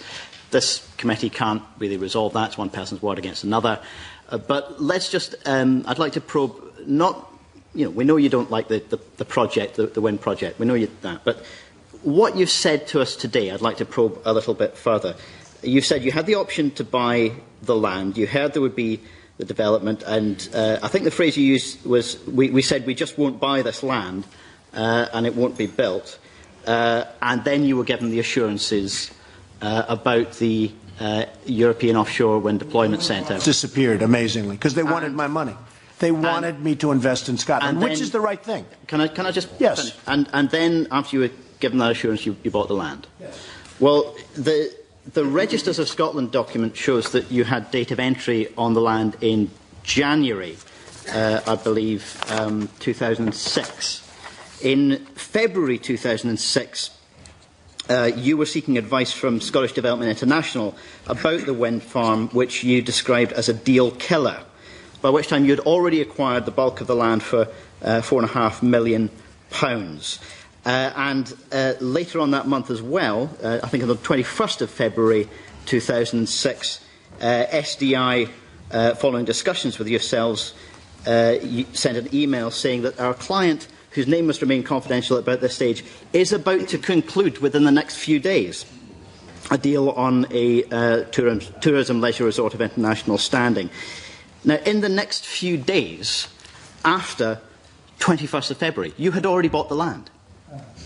Speaker 8: This committee can't really resolve that. It's one person's word against another. But let's just, I'd like to probe, not, you know, we know you don't like the project, the wind project. We know that. But what you've said to us today, I'd like to probe a little bit further. You said you had the option to buy the land. You heard there would be the development, and I think the phrase you used was, we said we just won't buy this land and it won't be built. And then you were given the assurances about the European Offshore Wind Deployment Centre.
Speaker 2: Disappeared, amazingly, because they wanted my money. They wanted me to invest in Scotland, which is the right thing.
Speaker 8: Can I just
Speaker 2: finish?
Speaker 8: And then, after you were given that assurance, you bought the land.
Speaker 2: Yes.
Speaker 8: Well, the Registers of Scotland document shows that you had date of entry on the land in January, I believe, 2006. In February 2006, you were seeking advice from Scottish Development International about the wind farm, which you described as a deal killer, by which time you had already acquired the bulk of the land for £4.5 million. And later on that month as well, I think on the 21st of February 2006, SDI, following discussions with yourselves, sent an email saying that our client, whose name must remain confidential about this stage, is about to conclude within the next few days a deal on a tourism leisure resort of international standing. Now, in the next few days, after 21st of February, you had already bought the land.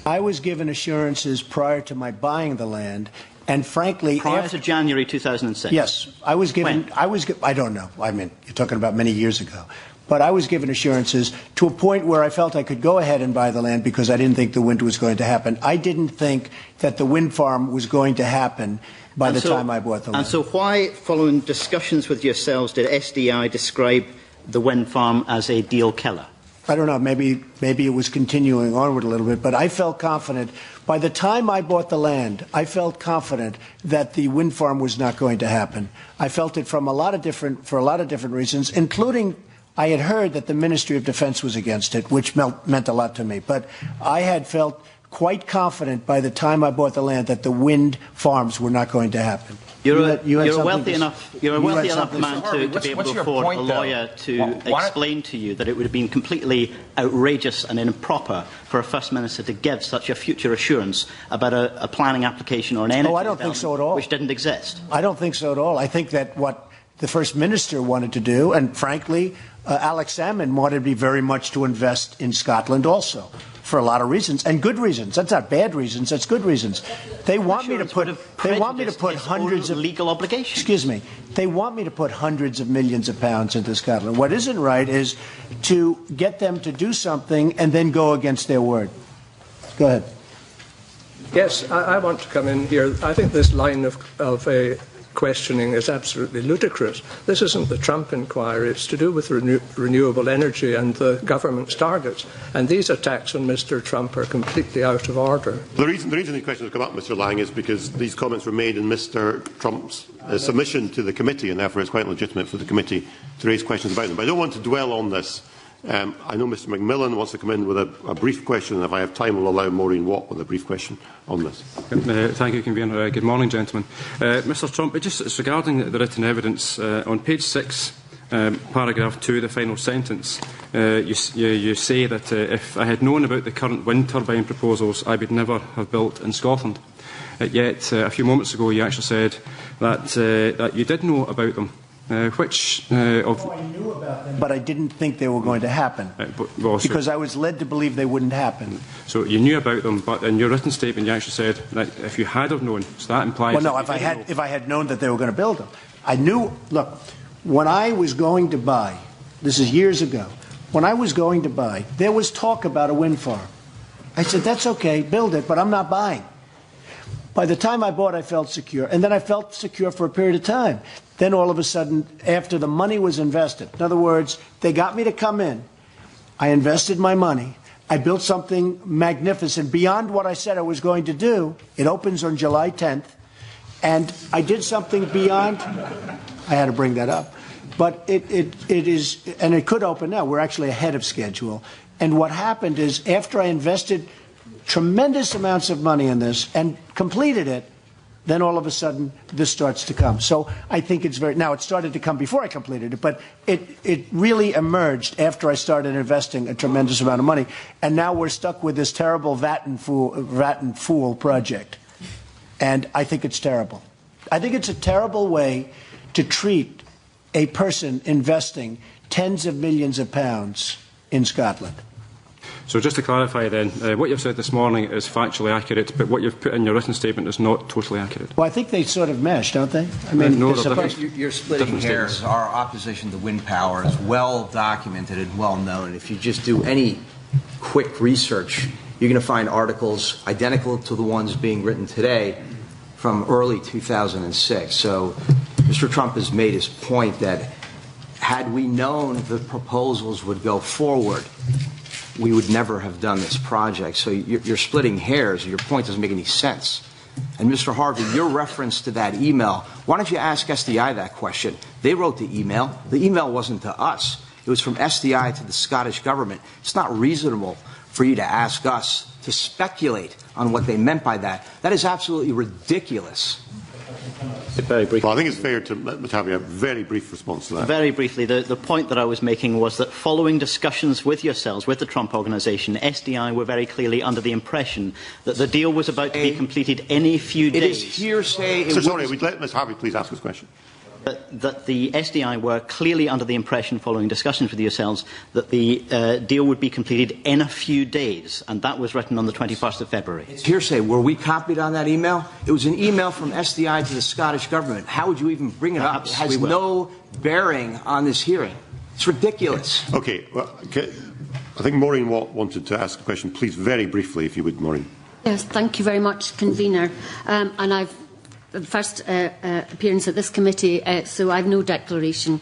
Speaker 2: I was given assurances prior to my buying the land, and frankly,
Speaker 8: prior to January 2006.
Speaker 2: Yes, I was given.
Speaker 8: When?
Speaker 2: I don't know. I mean, you're talking about many years ago, but I was given assurances to a point where I felt I could go ahead and buy the land because I didn't think the wind was going to happen. I didn't think that the wind farm was going to happen by the time I bought the land.
Speaker 8: And so, why, following discussions with yourselves, did SDI describe the wind farm as a deal killer?
Speaker 2: I don't know, maybe it was continuing onward a little bit, but I felt confident. By the time I bought the land, I felt confident that the wind farm was not going to happen. I felt it for a lot of different reasons, including I had heard that the Ministry of Defense was against it, which meant a lot to me. But I had felt quite confident by the time I bought the land that the wind farms were not going to happen.
Speaker 8: You're a wealthy enough man to be able to afford a lawyer to explain to you that it would have been completely outrageous and improper for a First Minister to give such a future assurance about a planning application or an energy
Speaker 2: I don't think so at all.
Speaker 8: Which didn't exist.
Speaker 2: I don't think so at all. I think that what the First Minister wanted to do, and frankly, Alex Salmond wanted me very much to invest in Scotland also, for a lot of reasons, and good reasons. That's not bad reasons. That's good reasons. They want me to put hundreds of
Speaker 8: legal obligations.
Speaker 2: Excuse me. They want me to put hundreds of millions of pounds into Scotland. What isn't right is to get them to do something and then go against their word. Go ahead.
Speaker 3: Yes, I want to come in here. I think this line of questioning is absolutely ludicrous. This isn't the Trump inquiry. It's to do with renewable energy and the government's targets. And these attacks on Mr. Trump are completely out of order.
Speaker 1: The reason these questions have come up, Mr. Lang, is because these comments were made in Mr. Trump's submission to the committee, and therefore it's quite legitimate for the committee to raise questions about them. But I don't want to dwell on this. I know Mr. McMillan wants to come in with a brief question, and if I have time, I will allow Maureen Watt with a brief question on this.
Speaker 9: Thank you, Convener. Good morning, gentlemen. Mr. Trump, it's regarding the written evidence. On page 6, paragraph 2, the final sentence, you say that if I had known about the current wind turbine proposals, I would never have built in Scotland. Yet, a few moments ago, you actually said that you did know about them.
Speaker 2: I knew about them, but I didn't think they were going to happen, because I was led to believe they wouldn't happen.
Speaker 9: So you knew about them, but in your written statement you actually said that if you had have known, so that implies...
Speaker 2: Well, no, if I had known that they were going to build them. I knew, look, when I was going to buy, this is years ago, when I was going to buy, there was talk about a wind farm. I said, that's okay, build it, but I'm not buying. By the time I bought, I felt secure, and then I felt secure for a period of time. Then all of a sudden, after the money was invested, in other words, they got me to come in, I invested my money, I built something magnificent beyond what I said I was going to do. It opens on July 10th, and I did something beyond, I had to bring that up, but it is, and it could open now, we're actually ahead of schedule. And what happened is, after I invested tremendous amounts of money in this and completed it, then all of a sudden this starts to come. So I think it's now it started to come before I completed it, but it really emerged after I started investing a tremendous amount of money. And now we're stuck with this terrible Vattenfall project. And I think it's terrible. I think it's a terrible way to treat a person investing tens of millions of pounds in Scotland.
Speaker 9: So just to clarify then, what you've said this morning is factually accurate, but what you've put in your written statement is not totally accurate.
Speaker 2: Well, I think they sort of mesh, don't they? I mean,
Speaker 9: no,
Speaker 6: you're splitting hairs. Our opposition to wind power is well documented and well known. If you just do any quick research, you're going to find articles identical to the ones being written today from early 2006. So Mr. Trump has made his point that had we known the proposals would go forward, we would never have done this project. So you're splitting hairs. Your point doesn't make any sense. And Mr. Harvie, your reference to that email, why don't you ask SDI that question? They wrote the email. The email wasn't to us. It was from SDI to the Scottish government. It's not reasonable for you to ask us to speculate on what they meant by that. That is absolutely ridiculous.
Speaker 8: Very briefly.
Speaker 1: Well, I think it's fair to have a very brief response to that.
Speaker 8: Very briefly, the point that I was making was that following discussions with yourselves, with the Trump organisation, SDI were very clearly under the impression that the deal was about to be completed any few days.
Speaker 6: It is hearsay.
Speaker 1: Sorry, we'd let Ms Harvie please ask his question.
Speaker 8: That the SDI were clearly under the impression, following discussions with yourselves, that the deal would be completed in a few days, and that was written on the 21st of February.
Speaker 6: It's hearsay. Were we copied on that email? It was an email from SDI to the Scottish government. How would you even bring it up? It has no bearing on this hearing. It's ridiculous.
Speaker 1: Okay. Well, I think Maureen Watt wanted to ask a question. Please, very briefly, if you would, Maureen.
Speaker 10: Yes, thank you very much, Convener. And I've the first appearance at this committee, so I have no declaration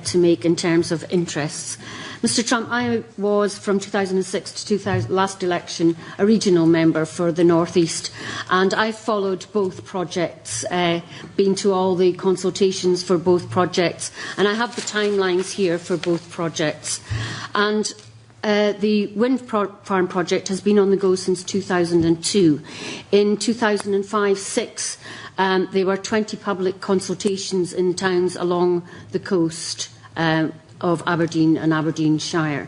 Speaker 10: to make in terms of interests. Mr Trump, I was from 2006 to last election a regional member for the North East, and I followed both projects, been to all the consultations for both projects, and I have the timelines here for both projects. And the wind farm project has been on the go since 2002. In 2005-06, there were 20 public consultations in towns along the coast of Aberdeen and Aberdeenshire.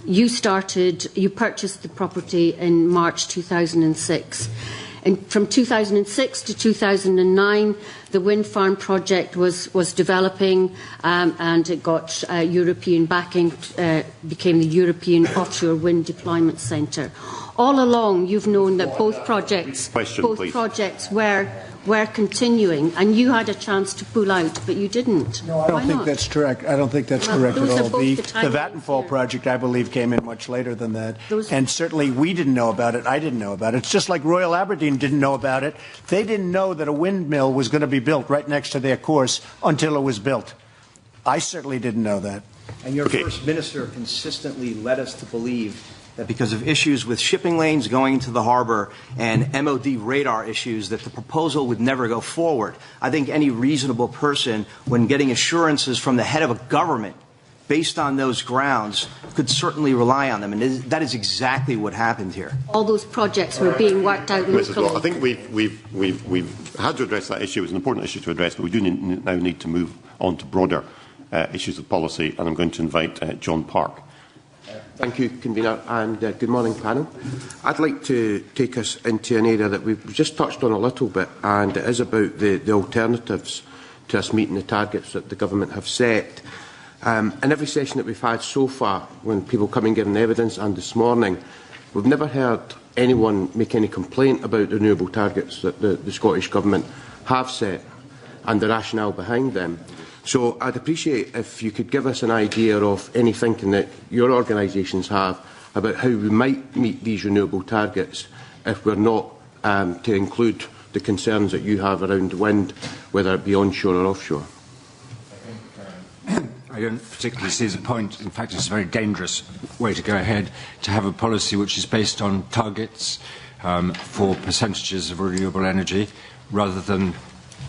Speaker 10: You purchased the property in March 2006. And from 2006 to 2009, the wind farm project was developing, and it got European backing, became the European Offshore Wind Deployment Centre. All along, you've known that both projects were continuing, and you had a chance to pull out, but you didn't.
Speaker 2: No, I don't think that's correct. I don't think that's correct at all. The Vattenfall project, I believe, came in much later than that. And certainly we didn't know about it. I didn't know about it. It's just like Royal Aberdeen didn't know about it. They didn't know that a windmill was going to be built right next to their course until it was built. I certainly didn't know that.
Speaker 6: And your First Minister consistently led us to believe that because of issues with shipping lanes going into the harbour and MOD radar issues, that the proposal would never go forward. I think any reasonable person, when getting assurances from the head of a government based on those grounds, could certainly rely on them. And that is exactly what happened here.
Speaker 10: All those projects were being worked out locally.
Speaker 1: Mrs. Watt, I think we've had to address that issue. It's an important issue to address, but we do now need to move on to broader issues of policy, and I'm going to invite John Park.
Speaker 11: Thank you, Convener, and good morning, panel. I'd like to take us into an area that we've just touched on a little bit, and it is about the alternatives to us meeting the targets that the government have set. In every session that we've had so far, when people come and give evidence, and this morning, we've never heard anyone make any complaint about the renewable targets that the Scottish Government have set and the rationale behind them. So I'd appreciate if you could give us an idea of any thinking that your organisations have about how we might meet these renewable targets if we're not to include the concerns that you have around wind, whether it be onshore or offshore.
Speaker 4: I don't particularly see the point. In fact, it's a very dangerous way to go ahead, to have a policy which is based on targets for percentages of renewable energy, rather than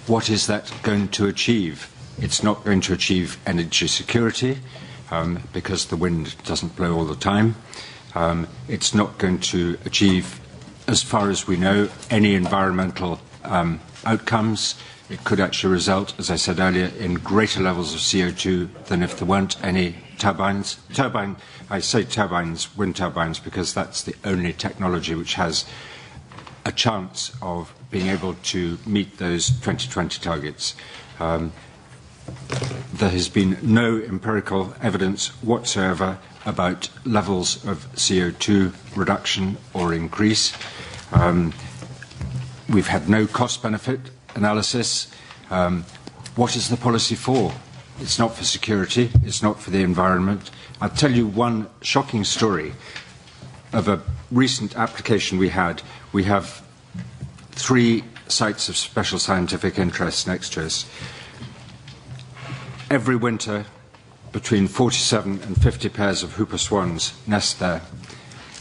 Speaker 4: what is that going to achieve. It's not going to achieve energy security because the wind doesn't blow all the time. It's not going to achieve, as far as we know, any environmental outcomes. It could actually result, as I said earlier, in greater levels of CO2 than if there weren't any turbines. I say turbines, wind turbines, because that's the only technology which has a chance of being able to meet those 2020 targets. There has been no empirical evidence whatsoever about levels of CO2 reduction or increase. We've had no cost-benefit analysis. What is the policy for? It's not for security. It's not for the environment. I'll tell you one shocking story of a recent application we had. We have 3 sites of special scientific interest next to us. Every winter, between 47 and 50 pairs of whooper swans nest there.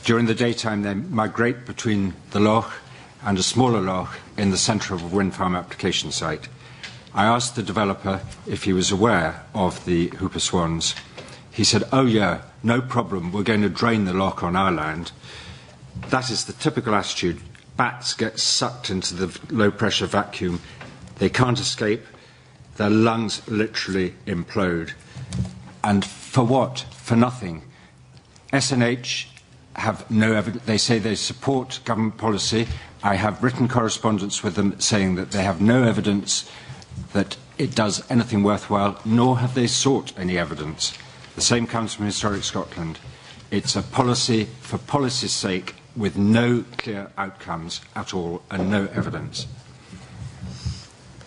Speaker 4: During the daytime, they migrate between the loch and a smaller loch in the centre of a wind farm application site. I asked the developer if he was aware of the whooper swans. He said, "Oh yeah, no problem, we're going to drain the loch on our land." That is the typical attitude. Bats get sucked into the low-pressure vacuum. They can't escape. Their lungs literally implode. And for what? For nothing. SNH have no evidence. They say they support government policy. I have written correspondence with them saying that they have no evidence that it does anything worthwhile, nor have they sought any evidence. The same comes from Historic Scotland. It's a policy for policy's sake with no clear outcomes at all and no evidence.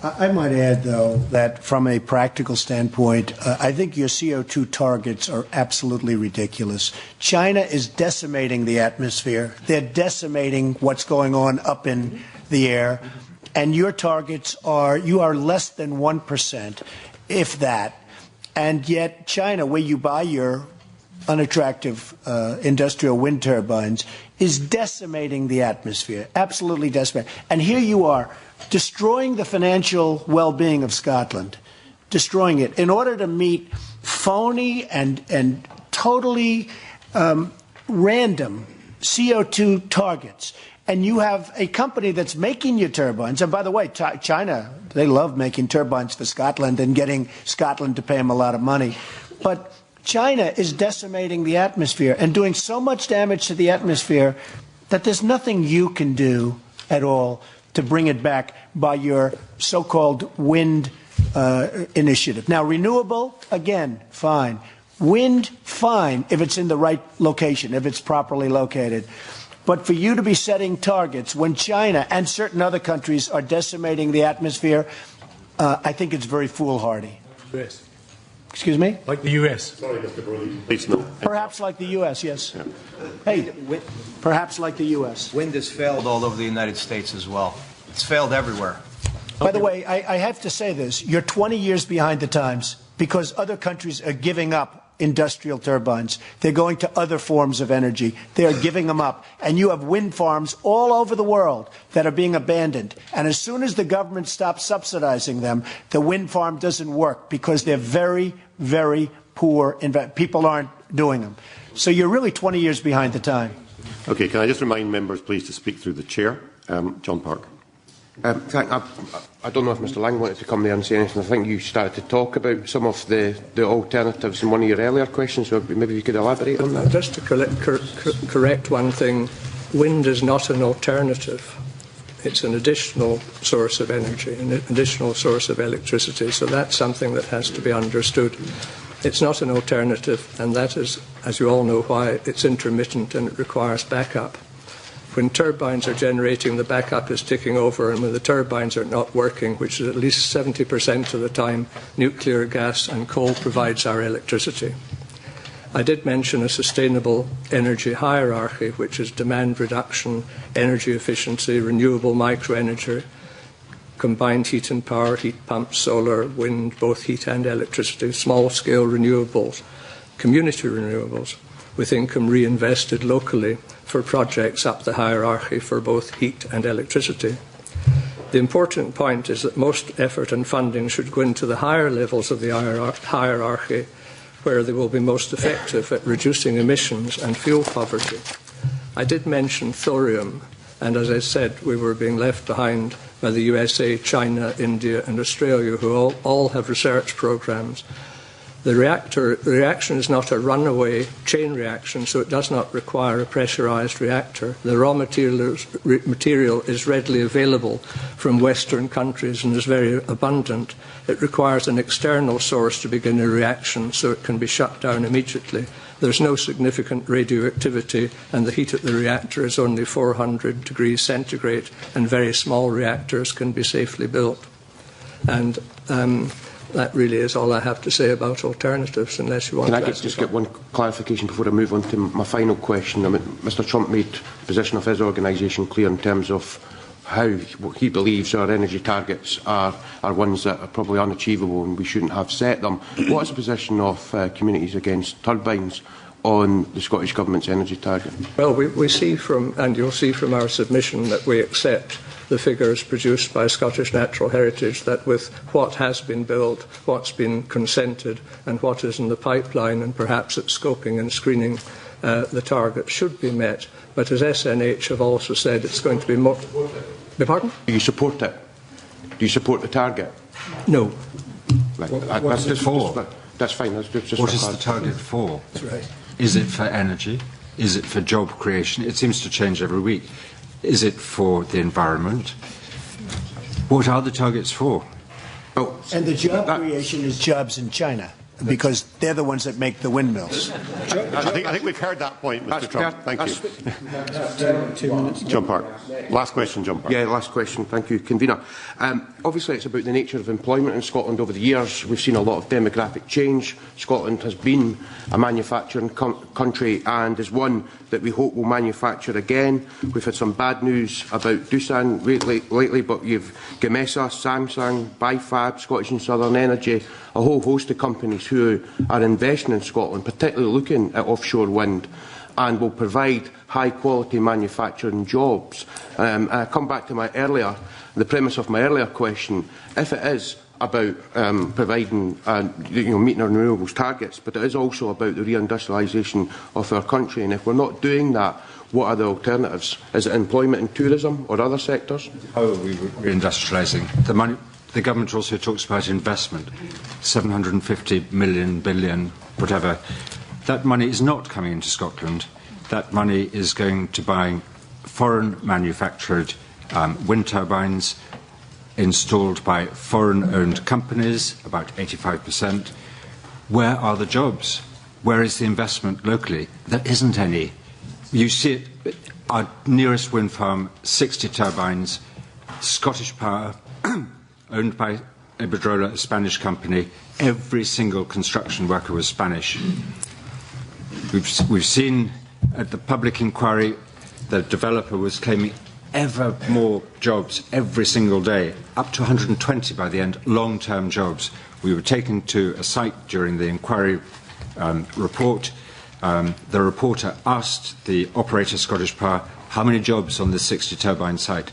Speaker 2: I might add, though, that from a practical standpoint, I think your CO2 targets are absolutely ridiculous. China is decimating the atmosphere. They're decimating what's going on up in the air. and your targets are, you are less than 1%, if that. And yet China, where you buy your unattractive industrial wind turbines, is decimating the atmosphere, absolutely decimating. And here you are, destroying the financial well-being of Scotland, destroying it in order to meet phony and totally random CO2 targets. And you have a company that's making your turbines. And by the way, China, they love making turbines for Scotland and getting Scotland to pay them a lot of money. But China is decimating the atmosphere and doing so much damage to the atmosphere that there's nothing you can do at all to bring it back by your so-called wind initiative. Now, renewable, again, fine. Wind, fine, if it's in the right location, if it's properly located. But for you to be setting targets when China and certain other countries are decimating the atmosphere, I think it's very foolhardy.
Speaker 5: US.
Speaker 2: Excuse me?
Speaker 5: Like the US.
Speaker 1: Sorry, Mr. Brody. Please, no.
Speaker 2: Perhaps like the U.S., yes. Yeah. Hey, perhaps like the U.S.
Speaker 6: Wind has failed all over the United States as well. It's failed everywhere.
Speaker 2: By the way, I have to say this. You're 20 years behind the times because other countries are giving up industrial turbines. They're going to other forms of energy. They are giving them up. And you have wind farms all over the world that are being abandoned. And as soon as the government stops subsidizing them, the wind farm doesn't work because they're very, very poor. People aren't doing them. So you're really 20 years behind the time.
Speaker 1: Okay, can I just remind members, please, to speak through the chair? John Park.
Speaker 11: I don't know if Mr Lang wanted to come there and say anything. I think you started to talk about some of the alternatives in one of your earlier questions, so maybe you could elaborate on that.
Speaker 3: Just to correct one thing, wind is not an alternative. It's an additional source of energy, an additional source of electricity, so that's something that has to be understood. It's not an alternative, and that is, as you all know, why it's intermittent and it requires backup. When turbines are generating, the backup is ticking over, and when the turbines are not working, which is at least 70% of the time, nuclear, gas and coal provides our electricity. I did mention a sustainable energy hierarchy, which is demand reduction, energy efficiency, renewable microenergy, combined heat and power, heat pumps, solar, wind, both heat and electricity, small-scale renewables, community renewables, with income reinvested locally for projects up the hierarchy for both heat and electricity. The important point is that most effort and funding should go into the higher levels of the hierarchy, where they will be most effective at reducing emissions and fuel poverty. I did mention thorium, and as I said, we were being left behind by the USA, China, India and Australia, who all have research programs. The reaction is not a runaway chain reaction, so it does not require a pressurized reactor. The raw material is readily available from Western countries and is very abundant. It requires an external source to begin a reaction, so it can be shut down immediately. There's no significant radioactivity, and the heat at the reactor is only 400 degrees centigrade, and very small reactors can be safely built. And that really is all I have to say about alternatives, unless you want to...
Speaker 11: Can I just get one clarification before I move on to my final question? I mean, Mr Trump made the position of his organisation clear in terms of how he believes our energy targets are ones that are probably unachievable and we shouldn't have set them. What is the position of Communities Against Turbines on the Scottish Government's energy target?
Speaker 3: Well, we see from, and you'll see from our submission, that we accept the figures produced by Scottish Natural Heritage, that with what has been built, what's been consented and what is in the pipeline, and perhaps at scoping and screening, the target should be met. But as SNH have also said, it's going to be more... Pardon?
Speaker 11: Do you support it? Do you support the target?
Speaker 3: No.
Speaker 11: Right.
Speaker 9: What is it for?
Speaker 11: That's fine. That's just
Speaker 4: what is the target for?
Speaker 3: That's right.
Speaker 4: Is it for energy? Is it for job creation? It seems to change every week. Is it for the environment? What are the targets for?
Speaker 2: And the job creation is jobs in China. because they're the ones that make the windmills.
Speaker 1: I think we've heard that point, Mr. Trump. Thank you.
Speaker 2: 2 minutes.
Speaker 1: John Park. Last question, John Park.
Speaker 11: Yeah, last question. Thank you, Convener. Obviously, it's about the nature of employment in Scotland over the years. We've seen a lot of demographic change. Scotland has been a manufacturing country and is one that we hope will manufacture again. We've had some bad news about Doosan lately, but you've Gamesa, Samsung, Bifab, Scottish and Southern Energy, a whole host of companies who are investing in Scotland, particularly looking at offshore wind, and will provide high-quality manufacturing jobs. And I come back to the premise of my earlier question. If it is about providing, meeting our renewables targets, but it is also about the reindustrialisation of our country, and if we're not doing that, what are the alternatives? Is it employment in tourism or other sectors?
Speaker 4: How are we reindustrialising? The government also talks about investment, 750 million, billion, whatever. That money is not coming into Scotland. That money is going to buying foreign manufactured wind turbines installed by foreign-owned companies, about 85%. Where are the jobs? Where is the investment locally? There isn't any. You see it, our nearest wind farm, 60 turbines, Scottish Power, owned by Iberdrola, a Spanish company. Every single construction worker was Spanish. We've seen at the public inquiry the developer was claiming ever more jobs every single day, up to 120 by the end, long-term jobs. We were taken to a site during the inquiry report. The reporter asked the operator, Scottish Power, how many jobs on this 60 turbine site?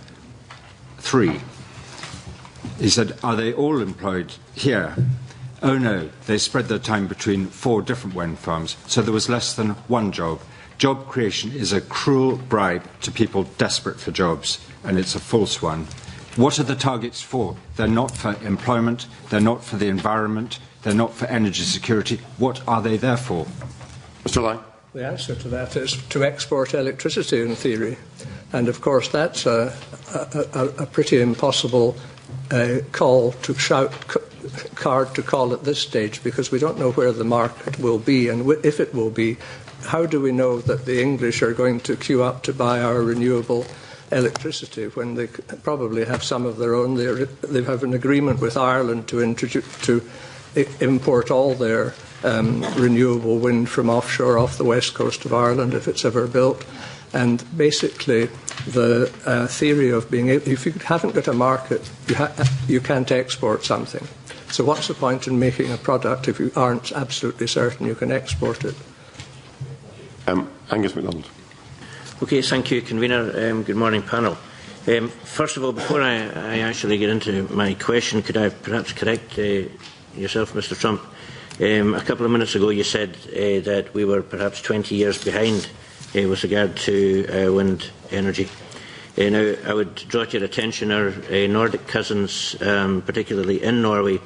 Speaker 4: 3. He said, are they all employed here? Oh no, they spread their time between 4 different wind farms, so there was less than 1 job. Job creation is a cruel bribe to people desperate for jobs, and it's a false one. What are the targets for? They're not for employment, they're not for the environment, they're not for energy security. What are they there for?
Speaker 1: Mr. Lang.
Speaker 3: The answer to that is to export electricity, in theory. And of course, that's a pretty impossible card to call at this stage, because we don't know where the market will be, and if it will be. How do we know that the English are going to queue up to buy our renewable electricity when they probably have some of their own? They have an agreement with Ireland to import all their renewable wind from offshore off the west coast of Ireland if it's ever built. And basically, the theory of being able, if you haven't got a market, you can't export something. So what's the point in making a product if you aren't absolutely certain you can export it?
Speaker 1: Angus MacDonald.
Speaker 12: Okay, thank you, Convener. Good morning, panel. First of all, before I actually get into my question, could I perhaps correct yourself, Mr. Trump? A couple of minutes ago you said that we were perhaps 20 years behind with regard to wind energy. Now, I would draw to your attention our Nordic cousins, particularly in Norway,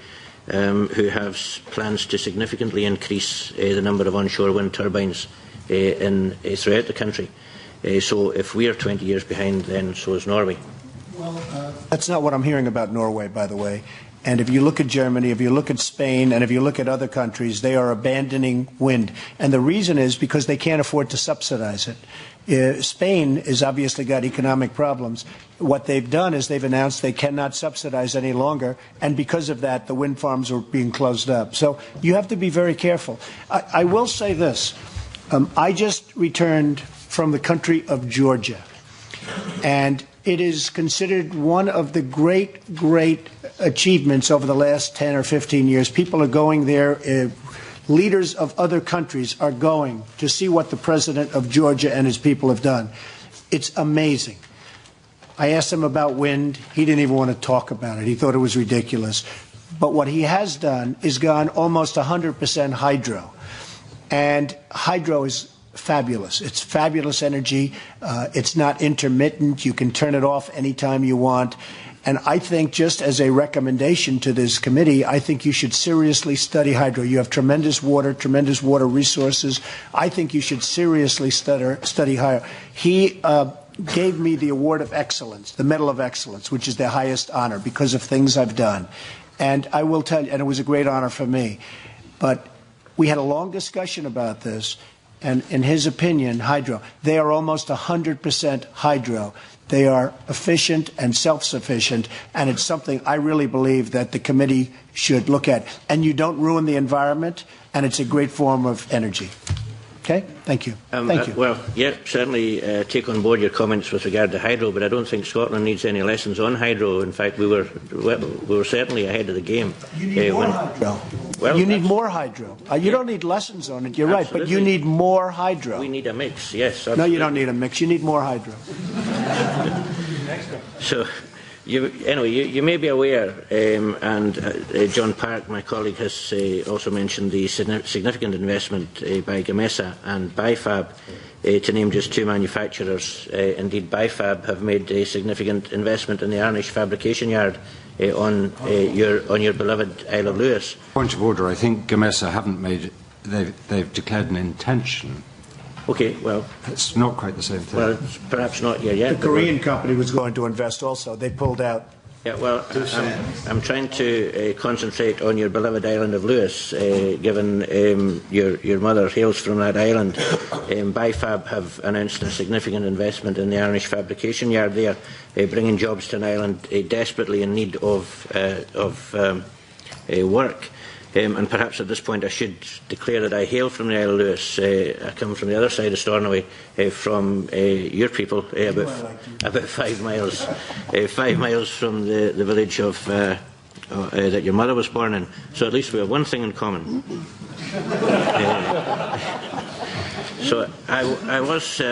Speaker 12: who have plans to significantly increase the number of onshore wind turbines throughout the country. So if we are 20 years behind, then so is Norway.
Speaker 2: Well, that's not what I'm hearing about Norway, by the way. And if you look at Germany, if you look at Spain, and if you look at other countries, they are abandoning wind. And the reason is because they can't afford to subsidize it. Spain has obviously got economic problems. What they've done is they've announced they cannot subsidize any longer, and because of that, the wind farms are being closed up. So you have to be very careful. I will say this. I just returned from the country of Georgia, and it is considered one of the great achievements over the last 10 or 15 years. People are going there. Leaders of other countries are going to see what the president of Georgia and his people have done. It's amazing. I asked him about wind. He didn't even want to talk about it. He thought it was ridiculous. But what he has done is gone almost 100% hydro. And hydro is fabulous. It's fabulous energy. It's not intermittent. You can turn it off anytime you want. And I think, just as a recommendation to this committee, I think you should seriously study hydro. You have tremendous water resources. I think you should seriously study hydro. He gave me the Award of Excellence, the Medal of Excellence, which is the highest honor because of things I've done. And I will tell you, and it was a great honor for me. But We had a long discussion about this, and in his opinion, hydro, they are almost 100% hydro. They are efficient and self-sufficient, and it's something I really believe that the committee should look at. And you don't ruin the environment, and it's a great form of energy. Okay? Thank you. Thank you.
Speaker 12: Well, yeah, certainly take on board your comments with regard to hydro, but I don't think Scotland needs any lessons on hydro. In fact, we were certainly ahead of the game.
Speaker 2: You need more hydro.
Speaker 12: Well,
Speaker 2: you need more hydro. You don't need lessons on it, you're right, but you need more hydro.
Speaker 12: We need a mix, yes.
Speaker 2: Absolutely. No, you don't need a mix. You need more hydro.
Speaker 12: So, you may be aware, and John Park, my colleague, has also mentioned the significant investment by Gamesa and Bifab, to name just two manufacturers. Indeed, Bifab have made a significant investment in the Arnish fabrication yard on your beloved Isle of Lewis.
Speaker 4: Point of order. I think Gamesa haven't made. They've declared an intention.
Speaker 12: Okay, well,
Speaker 4: it's not quite the same thing.
Speaker 12: Well, it's perhaps not here yet.
Speaker 2: The Korean company was going to invest also. They pulled out.
Speaker 12: Yeah, well, I'm trying to concentrate on your beloved island of Lewis, given your mother hails from that island. Bifab have announced a significant investment in the Arnish fabrication yard there, bringing jobs to an island desperately in need of work. And perhaps at this point I should declare that I hail from the Isle of Lewis. I come from the other side of Stornoway, from your people, about 5 miles, 5 miles from the village of that your mother was born in. So at least we have one thing in common. So I was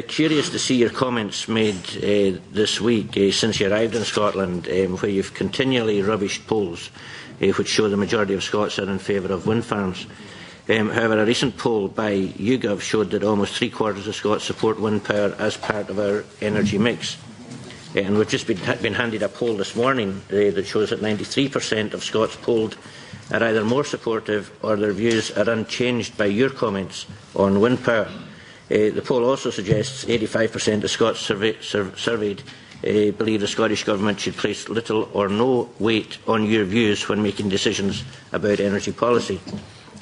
Speaker 12: curious to see your comments made this week since you arrived in Scotland, where you've continually rubbished polls which show the majority of Scots are in favour of wind farms. However, a recent poll by YouGov showed that almost 3/4 of Scots support wind power as part of our energy mix. And we've just been handed a poll this morning that shows that 93% of Scots polled are either more supportive or their views are unchanged by your comments on wind power. The poll also suggests 85% of Scots surveyed believe the Scottish Government should place little or no weight on your views when making decisions about energy policy.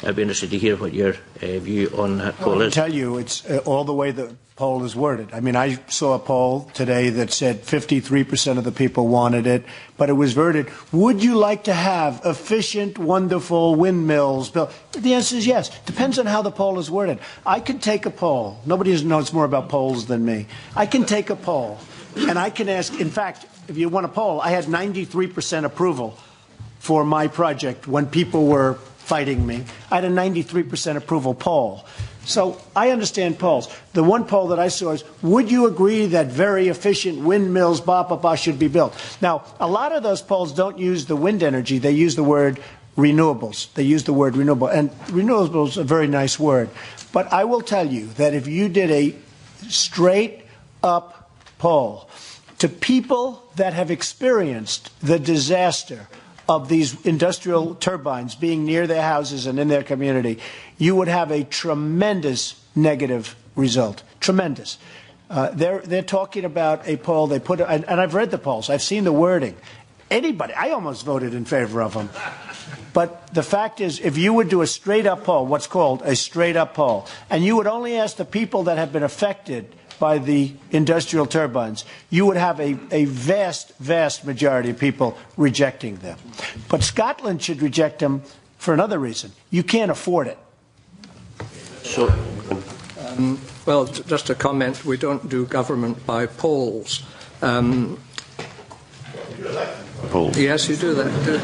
Speaker 12: I'd be interested to hear what your view on that poll is.
Speaker 2: I can tell you it's all the way the poll is worded. I mean, I saw a poll today that said 53% of the people wanted it, but it was worded, would you like to have efficient, wonderful windmills built? The answer is yes. Depends on how the poll is worded. I could take a poll. Nobody knows more about polls than me. I can take a poll, and I can ask, in fact, if you want a poll, I had 93% approval for my project when people were fighting me. I had a 93% approval poll. So I understand polls. The one poll that I saw is, would you agree that very efficient windmills, blah, blah, blah, should be built? Now, a lot of those polls don't use the wind energy. They use the word renewables. They use the word renewable. And renewables is a very nice word. But I will tell you that if you did a straight-up poll to people that have experienced the disaster of these industrial turbines being near their houses and in their community, you would have a tremendous negative result. Tremendous. They're talking about a poll they put, and I've read the polls. I've seen the wording. Anybody, I almost voted in favor of them. But the fact is, if you would do a straight-up poll, what's called a straight-up poll, and you would only ask the people that have been affected by the industrial turbines, you would have a vast, vast majority of people rejecting them. But Scotland should reject them for another reason. You can't afford it.
Speaker 12: So,
Speaker 3: well, just a comment. We don't do government by polls. Yes, you do that. You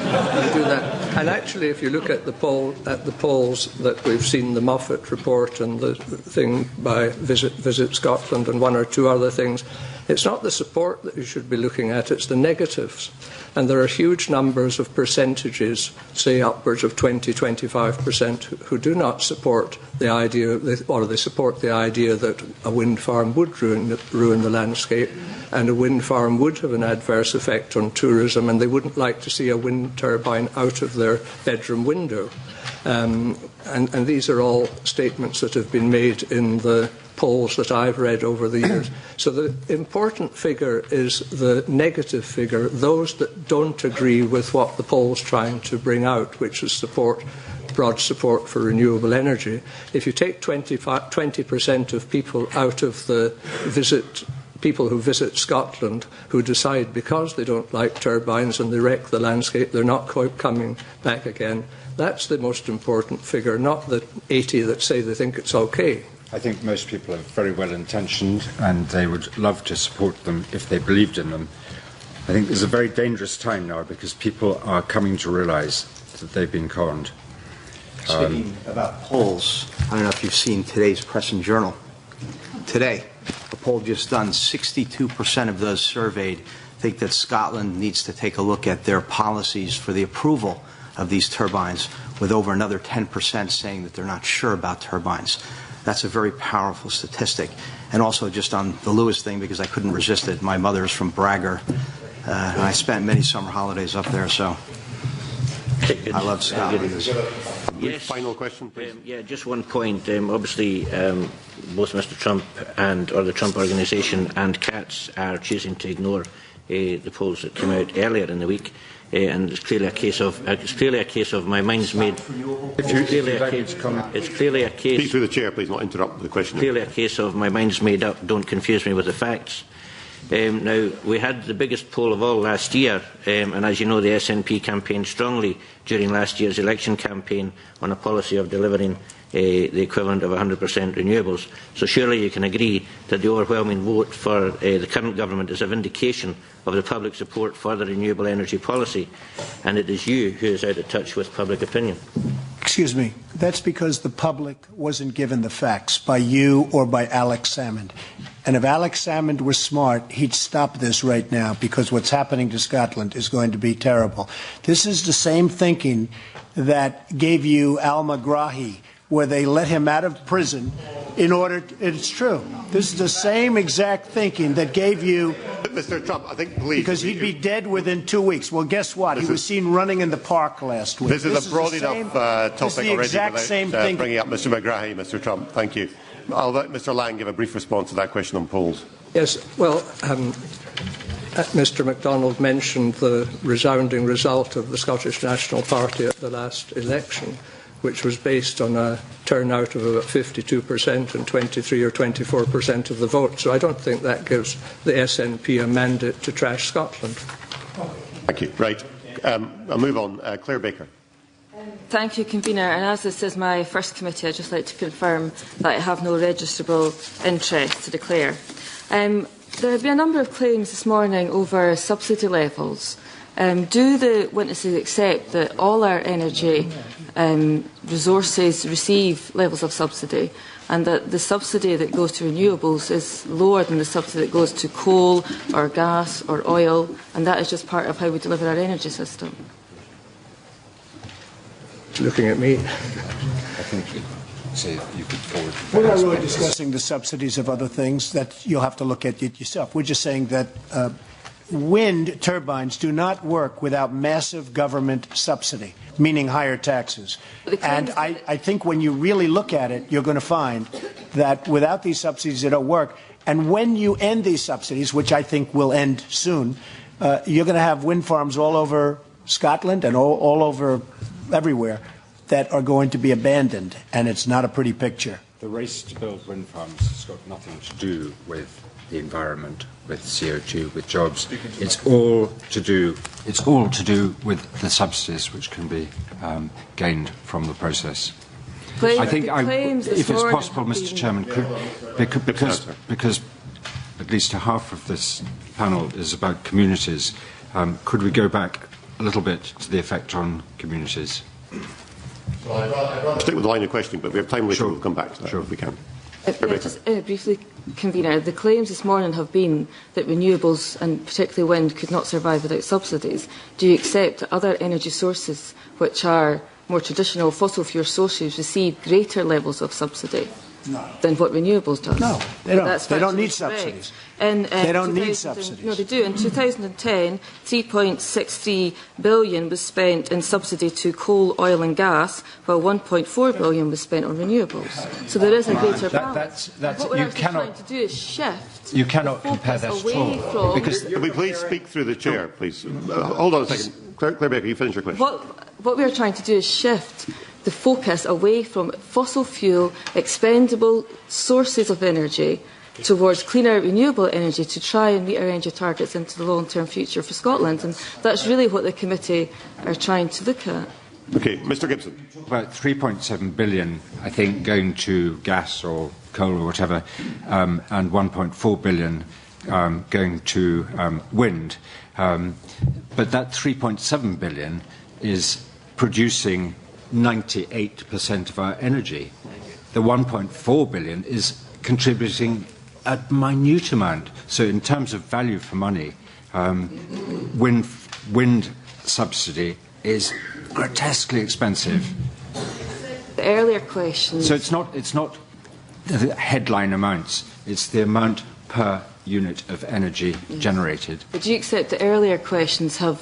Speaker 3: do that. And actually, if you look at the polls that we've seen, the Moffat report and the thing by Visit Scotland and one or two other things, it's not the support that you should be looking at, it's the negatives. And there are huge numbers of percentages, say upwards of 20-25%, who do not support the idea, or they support the idea that a wind farm would ruin the landscape, and a wind farm would have an adverse effect on tourism, and they wouldn't like to see a wind turbine out of their bedroom window. And these are all statements that have been made in the polls that I've read over the years. So the important figure is the negative figure, those that don't agree with what the poll's trying to bring out, which is support broad support for renewable energy. If you take 20% of people out of the people who visit Scotland who decide because they don't like turbines and they wreck the landscape, they're not coming back again, that's the most important figure, not the 80 that say they think it's okay.
Speaker 4: I think most people are very well intentioned and they would love to support them if they believed in them. I think there's a very dangerous time now because people are coming to realise that they've been conned.
Speaker 6: Speaking about polls, I don't know if you've seen today's Press and Journal. Today, a poll just done, 62% of those surveyed think that Scotland needs to take a look at their policies for the approval of these turbines, with over another 10% saying that they're not sure about turbines. That's a very powerful statistic. And also just on the Lewis thing, because I couldn't resist it, my mother's from Bragger, and I spent many summer holidays up there, so I love Scotland.
Speaker 12: Yes.
Speaker 1: Final question, please.
Speaker 12: Yeah, just one point. Obviously, both Mr Trump or the Trump Organisation and Katz are choosing to ignore the polls that came out earlier in the week. And it's clearly a case of my mind's made. It's clearly a case.
Speaker 1: Speak through the chair, please, not interrupt the question.
Speaker 12: Clearly a case of my mind's made up. Don't confuse me with the facts. Now, we had the biggest poll of all last year, and as you know, the SNP campaigned strongly during last year's election campaign on a policy of delivering the equivalent of 100% renewables. So surely you can agree that the overwhelming vote for the current government is a vindication of the public support for the renewable energy policy, and it is you who is out of touch with public opinion.
Speaker 2: Excuse me. That's because the public wasn't given the facts by you or by Alex Salmond. And if Alex Salmond was smart, he'd stop this right now, because what's happening to Scotland is going to be terrible. This is the same thinking that gave you Al Megrahi, where they let him out of prison in order to, it's true. This is the same exact thinking that gave you...
Speaker 1: Mr Trump, I think, please...
Speaker 2: Because he'd be dead within 2 weeks. Well, guess what? He was seen running in the park last week.
Speaker 1: This is a broad enough topic already without bringing up Mr Megrahi, Mr Trump. Thank you. I'll let Mr Lang give a brief response to that question on polls.
Speaker 3: Yes, well, Mr MacDonald mentioned the resounding result of the Scottish National Party at the last election, which was based on a turnout of about 52% and 23 or 24% of the vote. So I don't think that gives the SNP a mandate to trash Scotland.
Speaker 1: Thank you. Right. I'll move on. Claire Baker.
Speaker 13: Thank you, Convener. And as this is my first committee, I'd just like to confirm that I have no registrable interest to declare. There have been a number of claims this morning over subsidy levels. Do the witnesses accept that all our energy resources receive levels of subsidy, and that the subsidy that goes to renewables is lower than the subsidy that goes to coal or gas or oil, and that is just part of how we deliver our energy system?
Speaker 3: Looking at me.
Speaker 4: I think you could forward.
Speaker 2: We're not really discussing the subsidies of other things. That you'll have to look at it yourself. We're just saying that wind turbines do not work without massive government subsidy, meaning higher taxes. And I think when you really look at it, you're going to find that without these subsidies, they don't work. And when you end these subsidies, which I think will end soon, you're going to have wind farms all over Scotland and all over everywhere that are going to be abandoned, and it's not a pretty picture.
Speaker 4: The race to build wind farms has got nothing to do with the environment, with CO2, with jobs. It's all to do with the subsidies which can be gained from the process. I think, if it's possible, Mr. Chairman, because at least half of this panel is about communities, could we go back a little bit to the effect on communities?
Speaker 1: Well, I'd rather stick with the line of questioning, but we have time later. We'll come back to that if we can.
Speaker 13: Just briefly, Convener, the claims this morning have been that renewables, and particularly wind, could not survive without subsidies. Do you accept that other energy sources, which are more traditional fossil fuel sources, receive greater levels of subsidy than what renewables does?
Speaker 2: No, they don't. They don't need subsidies. They don't need subsidies.
Speaker 13: No, they do. In 2010, £3.63 billion was spent in subsidy to coal, oil and gas, while £1.4 billion was spent on renewables. So there is a greater balance. What we're actually trying to do is shift.
Speaker 4: You cannot compare that at all.
Speaker 1: Because, can we please speak through the chair, please? Hold on a second. Claire Baker, you finish your question.
Speaker 13: what we are trying to do is shift the focus away from fossil fuel, expendable sources of energy towards cleaner, renewable energy to try and meet our energy targets into the long-term future for Scotland. And that's really what the committee are trying to look at.
Speaker 1: Okay, Mr Gibson.
Speaker 4: About 3.7 billion, I think, going to gas or coal or whatever, and 1.4 billion going to wind. But that 3.7 billion is producing 98% of our energy. The 1.4 billion is contributing a minute amount. So in terms of value for money, wind subsidy is grotesquely expensive.
Speaker 13: The earlier questions.
Speaker 4: So it's not the headline amounts, it's the amount per unit of energy generated.
Speaker 13: But do you accept the earlier questions have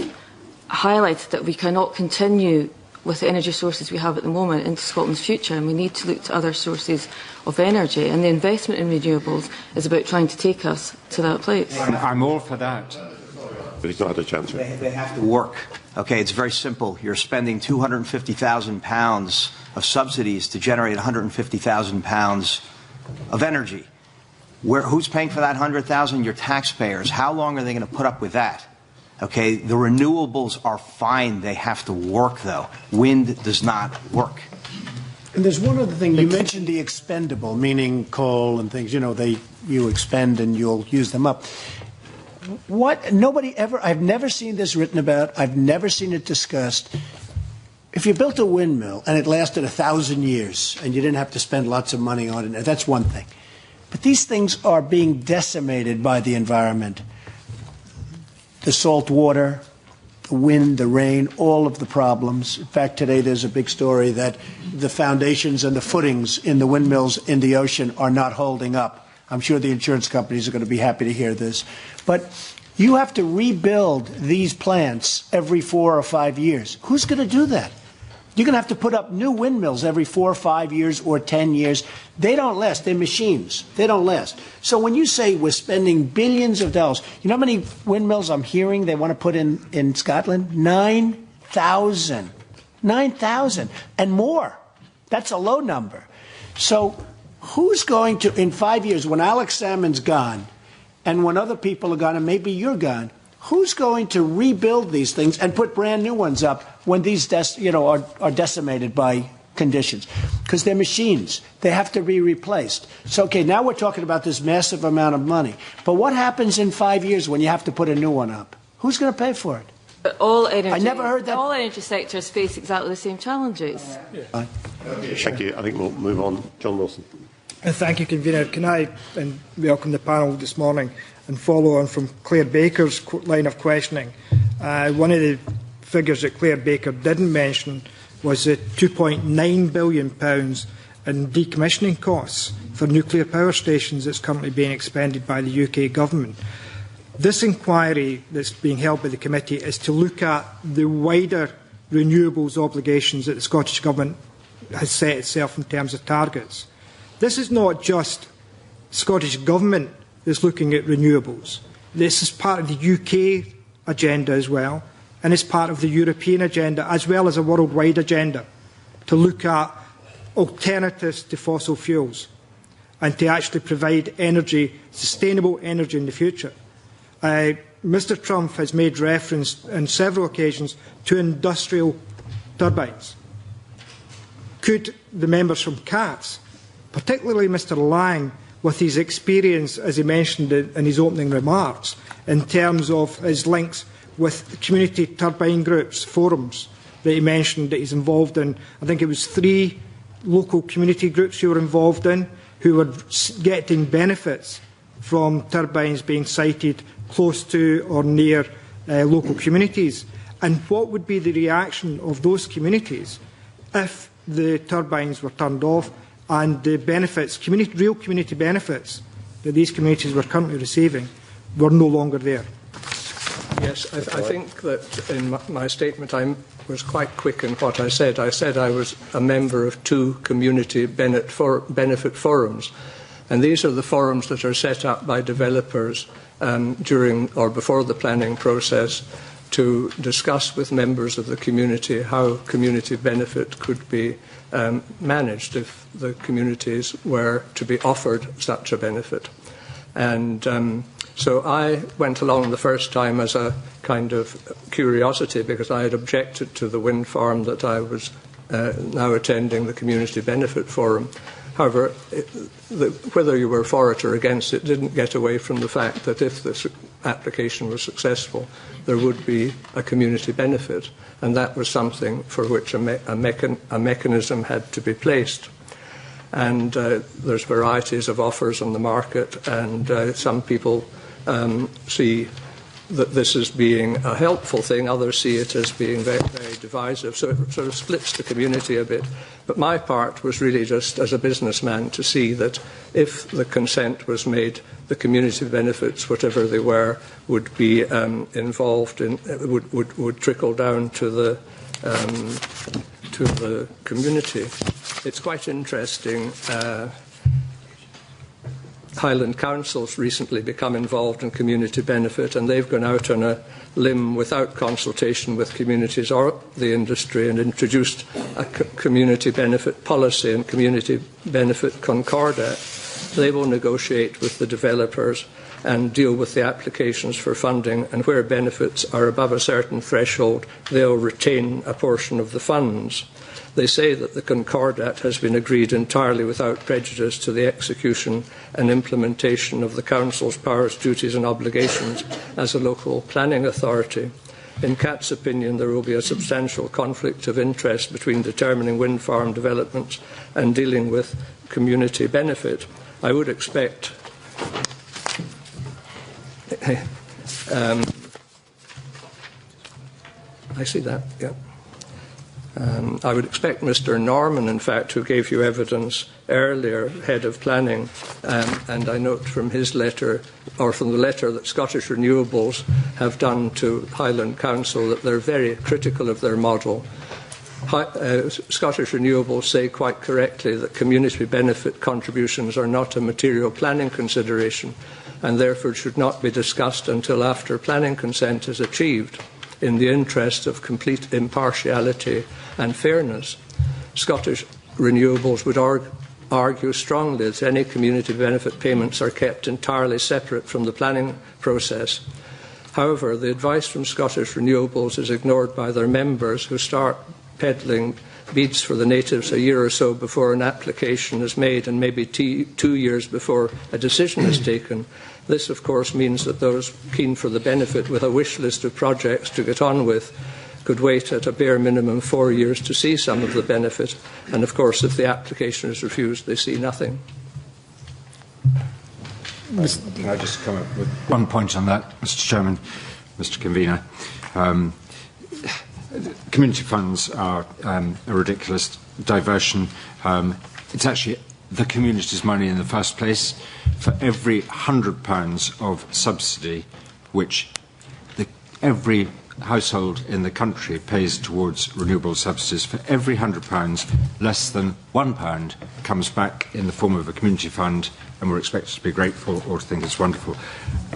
Speaker 13: highlighted that we cannot continue with the energy sources we have at the moment into Scotland's future, and we need to look to other sources of energy, and the investment in renewables is about trying to take us to that place?
Speaker 4: I'm all for that.
Speaker 1: But he's not had a chance.
Speaker 6: They have to work. Okay, it's very simple. You're spending £250,000 of subsidies to generate £150,000 of energy. Who's paying for that 100,000? Your taxpayers. How long are they going to put up with that? Okay, the renewables are fine. They have to work, though. Wind does not work.
Speaker 2: And there's one other thing. You mentioned the expendable, meaning coal and things. You know, you expend and you'll use them up. I've never seen this written about. I've never seen it discussed. If you built a windmill and it lasted 1,000 years and you didn't have to spend lots of money on it, that's one thing. But these things are being decimated by the environment. The salt water, the wind, the rain, all of the problems. In fact, today there's a big story that the foundations and the footings in the windmills in the ocean are not holding up. I'm sure the insurance companies are going to be happy to hear this. But you have to rebuild these plants every 4 or 5 years. Who's going to do that? You're going to have to put up new windmills every 4 or 5 years or 10 years. They don't last. They're machines. They don't last. So when you say we're spending billions of dollars, you know how many windmills I'm hearing they want to put in Scotland? 9,000. 9,000 and more. That's a low number. So who's going to, in 5 years, when Alex Salmond's gone and when other people are gone and maybe you're gone, who's going to rebuild these things and put brand new ones up when these are decimated by conditions? Because they're machines. They have to be replaced. So, okay, now we're talking about this massive amount of money. But what happens in 5 years when you have to put a new one up? Who's going to pay for it?
Speaker 13: But all energy,
Speaker 2: I never heard that.
Speaker 13: All energy sectors face exactly the same challenges.
Speaker 1: Thank you. I think we'll move on. John Wilson.
Speaker 14: Thank you, Convener. Can I welcome the panel this morning and follow on from Claire Baker's line of questioning? One of the figures that Claire Baker didn't mention was the £2.9 billion in decommissioning costs for nuclear power stations that's currently being expended by the UK government. This inquiry that's being held by the committee is to look at the wider renewables obligations that the Scottish Government has set itself in terms of targets. This is not just Scottish Government that's looking at renewables. This is part of the UK agenda as well, and it's part of the European agenda as well as a worldwide agenda to look at alternatives to fossil fuels and to actually provide energy, sustainable energy in the future. Mr Trump has made reference on several occasions to industrial turbines. Could the members from CATS, particularly Mr Lang, with his experience, as he mentioned in his opening remarks, in terms of his links with community turbine groups, forums that he mentioned that he's involved in, I think it was 3 local community groups who were involved in, who were getting benefits from turbines being sited close to or near local communities. And what would be the reaction of those communities if the turbines were turned off and the benefits, real community benefits that these communities were currently receiving were no longer there?
Speaker 3: Yes, I think that in my statement I was quite quick in what I said. I said I was a member of 2 community benefit forums, and these are the forums that are set up by developers during or before the planning process to discuss with members of the community how community benefit could be managed if the communities were to be offered such a benefit. And so I went along the first time as a kind of curiosity, because I had objected to the wind farm that I was now attending the Community Benefit Forum. However, whether you were for it or against it didn't get away from the fact that if this application was successful, there would be a community benefit, and that was something for which a mechanism had to be placed. And there's varieties of offers on the market, and some people see that this as being a helpful thing, others see it as being very, very divisive. So it sort of splits the community a bit. But my part was really just as a businessman to see that if the consent was made, the community benefits, whatever they were, would be involved in, would trickle down to the community. It's quite interesting. Highland Council's recently become involved in community benefit, and they've gone out on a limb without consultation with communities or the industry and introduced a community benefit policy and community benefit concordat. They will negotiate with the developers and deal with the applications for funding, and where benefits are above a certain threshold, they'll retain a portion of the funds. They say that the concordat has been agreed entirely without prejudice to the execution and implementation of the Council's powers, duties and obligations as a local planning authority. In Cat's opinion, there will be a substantial conflict of interest between determining wind farm developments and dealing with community benefit. I would expect I see that, yeah. I would expect Mr. Norman, in fact, who gave you evidence earlier, head of planning, and I note from his letter, or from the letter that Scottish Renewables have done to Highland Council, that they're very critical of their model. Scottish Renewables say quite correctly that community benefit contributions are not a material planning consideration, and therefore should not be discussed until after planning consent is achieved, in the interest of complete impartiality and fairness. Scottish Renewables would argue strongly that any community benefit payments are kept entirely separate from the planning process. However, the advice from Scottish Renewables is ignored by their members, who start peddling beads for the natives a year or so before an application is made, and maybe 2 years before a decision is taken. This, of course, means that those keen for the benefit with a wish list of projects to get on with could wait at a bare minimum 4 years to see some of the benefit. And, of course, if the application is refused, they see nothing.
Speaker 4: Can I just come up with one point on that, Mr. Chairman, Mr. Convener? Community funds are a ridiculous diversion. It's actually the community's money in the first place. For every £100 of subsidy which every household in the country pays towards renewable subsidies, for every £100, less than £1 comes back in the form of a community fund, and we're expected to be grateful or to think it's wonderful.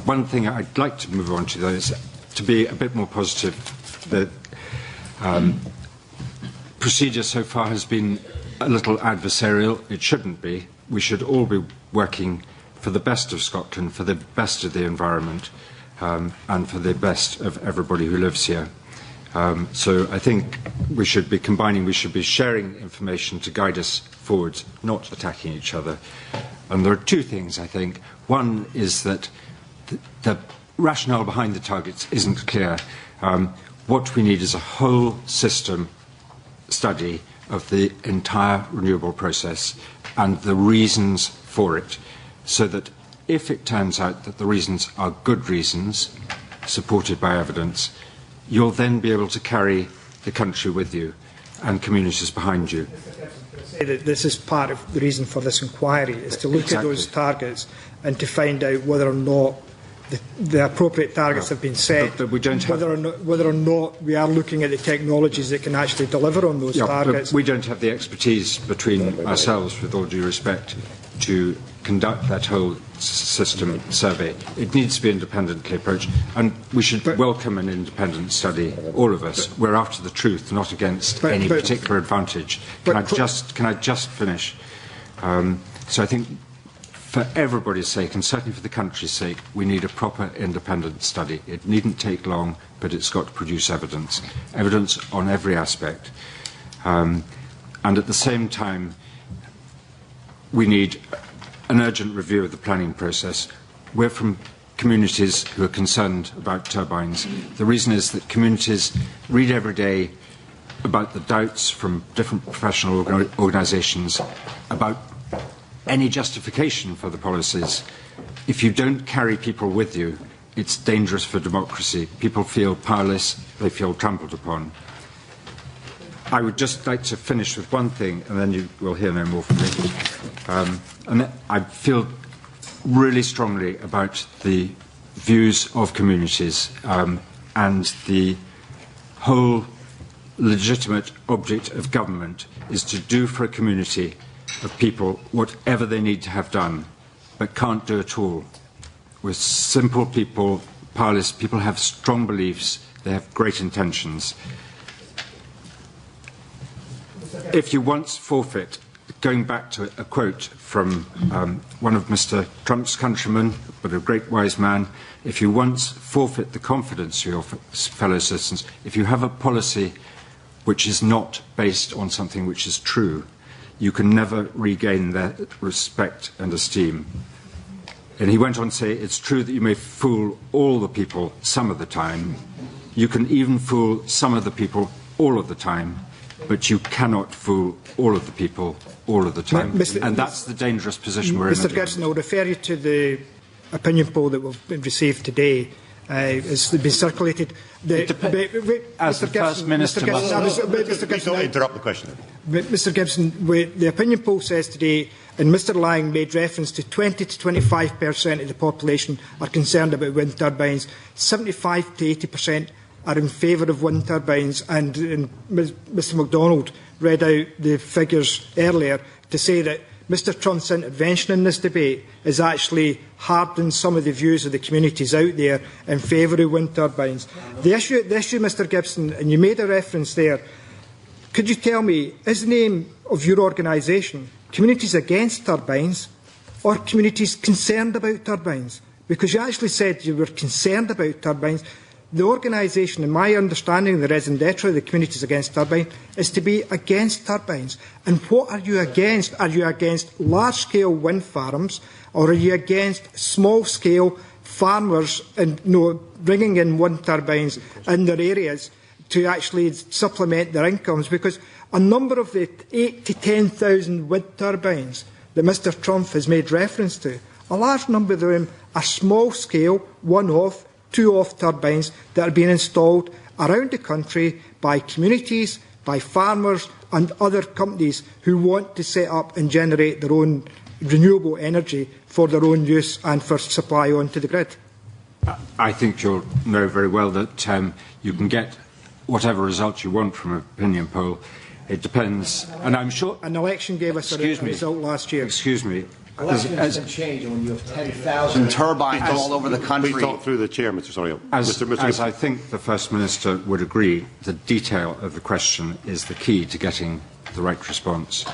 Speaker 4: One thing I'd like to move on to, though, is to be a bit more positive. The procedure so far has been a little adversarial. It shouldn't be. We should all be working for the best of Scotland, for the best of the environment, and for the best of everybody who lives here. So I think we should be combining, we should be sharing information to guide us forward, not attacking each other. And there are two things, I think. One is that the rationale behind the targets isn't clear. What we need is a whole system study of the entire renewable process and the reasons for it, so that if it turns out that the reasons are good reasons, supported by evidence, you'll then be able to carry the country with you and communities behind you.
Speaker 14: This is part of the reason for this inquiry, is to look at those targets and to find out whether or not the appropriate targets have been set,
Speaker 4: but we don't have,
Speaker 14: whether or not we are looking at the technologies that can actually deliver on those targets.
Speaker 4: But we don't have the expertise between ourselves, with all due respect, to conduct that whole system survey. It needs to be independently approached, and we should welcome an independent study, all of us. We're after the truth, not against any particular advantage. Can I just finish? So I think, for everybody's sake, and certainly for the country's sake, we need a proper independent study. It needn't take long, but it's got to produce evidence on every aspect. And at the same time, we need an urgent review of the planning process. We're from communities who are concerned about turbines. The reason is that communities read every day about the doubts from different professional organisations about any justification for the policies. If you don't carry people with you, it's dangerous for democracy. People feel powerless, they feel trampled upon. I would just like to finish with one thing, and then you will hear no more from me. And I feel really strongly about the views of communities and the whole legitimate object of government is to do for a community of people whatever they need to have done, but can't do it all. We're simple people, powerless people, have strong beliefs, they have great intentions. If you once forfeit, going back to a quote from one of Mr. Trump's countrymen, but a great wise man, if you once forfeit the confidence of your fellow citizens, if you have a policy which is not based on something which is true, you can never regain their respect and esteem. And he went on to say, it's true that you may fool all the people some of the time. You can even fool some of the people all of the time, but you cannot fool all of the people all of the time. And that's the dangerous position we're in.
Speaker 14: Mr. Gibson, I'll refer you to the opinion poll that we've received today. It's been circulated.
Speaker 4: As the First Minister
Speaker 1: Please don't interrupt the question.
Speaker 14: Mr. Gibson, the opinion poll says today, and Mr. Lang made reference to 20 to 25% of the population are concerned about wind turbines, 75 to 80% are in favour of wind turbines, and Mr. MacDonald read out the figures earlier to say that Mr. Trump's intervention in this debate has actually hardened some of the views of the communities out there in favour of wind turbines. The issue, Mr. Gibson, and you made a reference there, could you tell me, is the name of your organisation Communities Against Turbines or Communities Concerned About Turbines? Because you actually said you were concerned about turbines. The organisation, in my understanding, the raison d'etre of the Communities Against Turbines, is to be against turbines. And what are you against? Are you against large-scale wind farms, or are you against small-scale farmers and bringing in wind turbines in their areas to actually supplement their incomes? Because a number of the 8,000 to 10,000 wind turbines that Mr. Trump has made reference to, a large number of them are small-scale, one-off, two-off turbines that are being installed around the country by communities, by farmers and other companies who want to set up and generate their own renewable energy for their own use and for supply onto the grid.
Speaker 4: I think you'll know very well that you can get whatever result you want from an opinion poll. It depends, and I'm sure
Speaker 14: an election gave us a result last year.
Speaker 4: Excuse me.
Speaker 6: Elections can change when you have 10,000 turbines all over the country.
Speaker 1: Please talk through the chair, Mr. Sorial.
Speaker 4: As I think the First Minister would agree, the detail of the question is the key to getting the right response.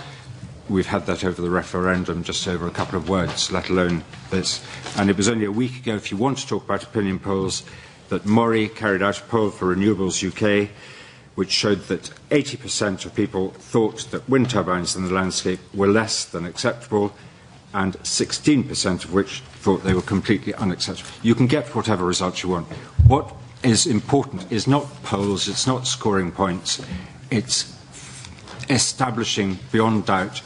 Speaker 4: We've had that over the referendum, just over a couple of words, let alone this. And it was only a week ago, if you want to talk about opinion polls, that Mori carried out a poll for Renewables UK, which showed that 80% of people thought that wind turbines in the landscape were less than acceptable, and 16% of which thought they were completely unacceptable. You can get whatever results you want. What is important is not polls, it's not scoring points, it's establishing beyond doubt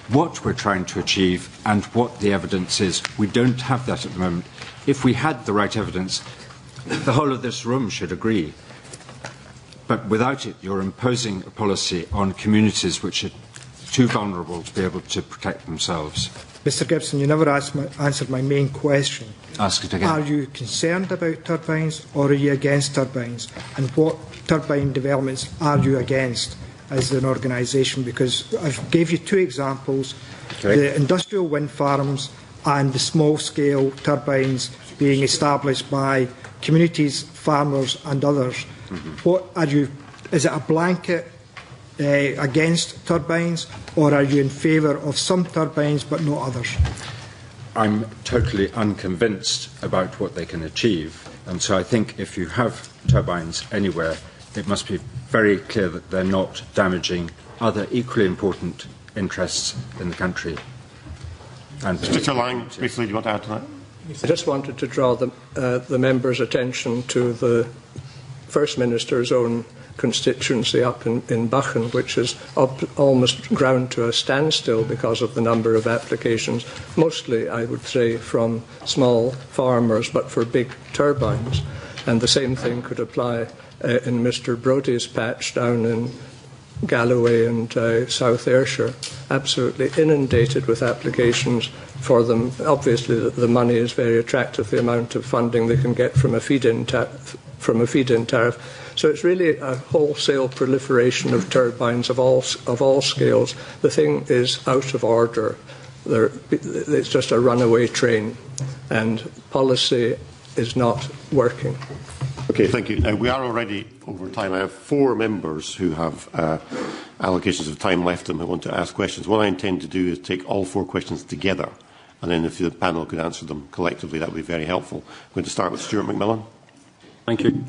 Speaker 4: what we're trying to achieve and what the evidence is. We don't have that at the moment. If we had the right evidence, the whole of this room should agree. But without it, you're imposing a policy on communities which are too vulnerable to be able to protect themselves.
Speaker 14: Mr Gibson, you never answered my main question.
Speaker 4: Ask it again.
Speaker 14: Are you concerned about turbines, or are you against turbines? And what turbine developments are you against as an organisation? Because I gave you two examples, the industrial wind farms and the small-scale turbines being established by communities, farmers and others. What are you? Is it a blanket against turbines, or are you in favour of some turbines but not others?
Speaker 4: I'm totally unconvinced about what they can achieve, and so I think if you have turbines anywhere, it must be very clear that they're not damaging other equally important interests in the country. And
Speaker 1: Mr Lang, briefly, do you want to add to that?
Speaker 3: I just wanted to draw the members' attention to the First Minister's own constituency up in Bachen, which is almost ground to a standstill because of the number of applications, mostly, I would say, from small farmers, but for big turbines. And the same thing could apply in Mr Brodie's patch down in Galloway and South Ayrshire, absolutely inundated with applications for them. Obviously, the money is very attractive, the amount of funding they can get from a feed-in tariff. So it's really a wholesale proliferation of turbines of all scales. The thing is out of order. It's just a runaway train, and policy is not working.
Speaker 1: Okay, thank you. Now, we are already over time. I have 4 members who have allocations of time left and who want to ask questions. What I intend to do is take all 4 questions together, and then if the panel could answer them collectively, that would be very helpful. I'm going to start with Stuart McMillan.
Speaker 9: Thank you.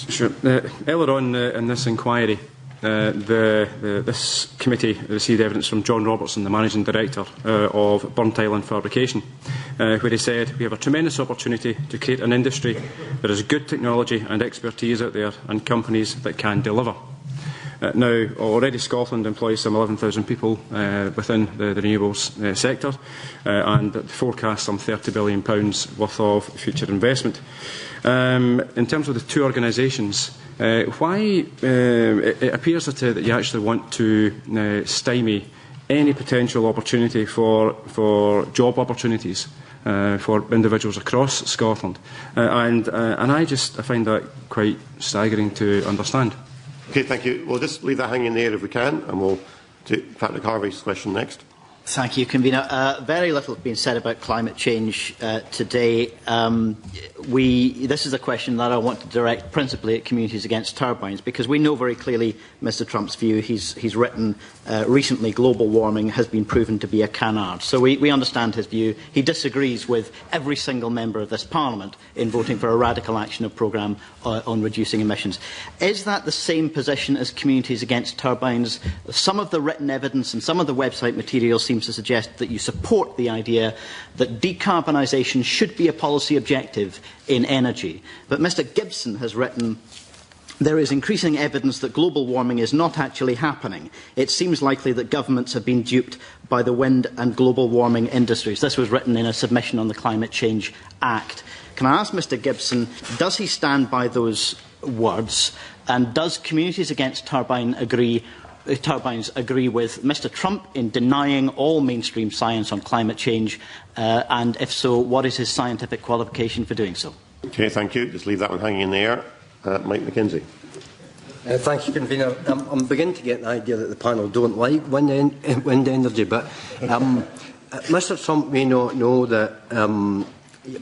Speaker 9: Sure. Earlier on in this inquiry, this committee received evidence from John Robertson, the Managing Director of Burnt Island Fabrication, where he said, "We have a tremendous opportunity to create an industry. There is good technology and expertise out there and companies that can deliver." Now, already Scotland employs some 11,000 people within the renewables sector, and forecasts some £30 billion worth of future investment. In terms of the 2 organisations, why it appears that you actually want to stymie any potential opportunity for job opportunities for individuals across Scotland, and I find that quite staggering to understand.
Speaker 1: Okay, thank you. We'll just leave that hanging in the air if we can, and we'll take Patrick Harvie's question next.
Speaker 8: Thank you, Convener. Very little has been said about climate change today. This is a question that I want to direct principally at Communities Against Turbines, because we know very clearly Mr Trump's view. He's written recently, global warming has been proven to be a canard. So we understand his view. He disagrees with every single member of this Parliament in voting for a radical action of programme on reducing emissions. Is that the same position as Communities Against Turbines? Some of the written evidence and some of the website material seems to suggest that you support the idea that decarbonisation should be a policy objective in energy. But Mr Gibson has written, "There is increasing evidence that global warming is not actually happening. It seems likely that governments have been duped by the wind and global warming industries." This was written in a submission on the Climate Change Act. Can I ask Mr Gibson, does he stand by those words, and does Communities Against Turbines agree with Mr Trump in denying all mainstream science on climate change, and if so, what is his scientific qualification for doing so?
Speaker 1: Okay, thank you. Just leave that one hanging in the air. Mike McKenzie.
Speaker 7: Thank you, Convener. I'm beginning to get the idea that the panel don't like wind energy, but Mr Trump may not know that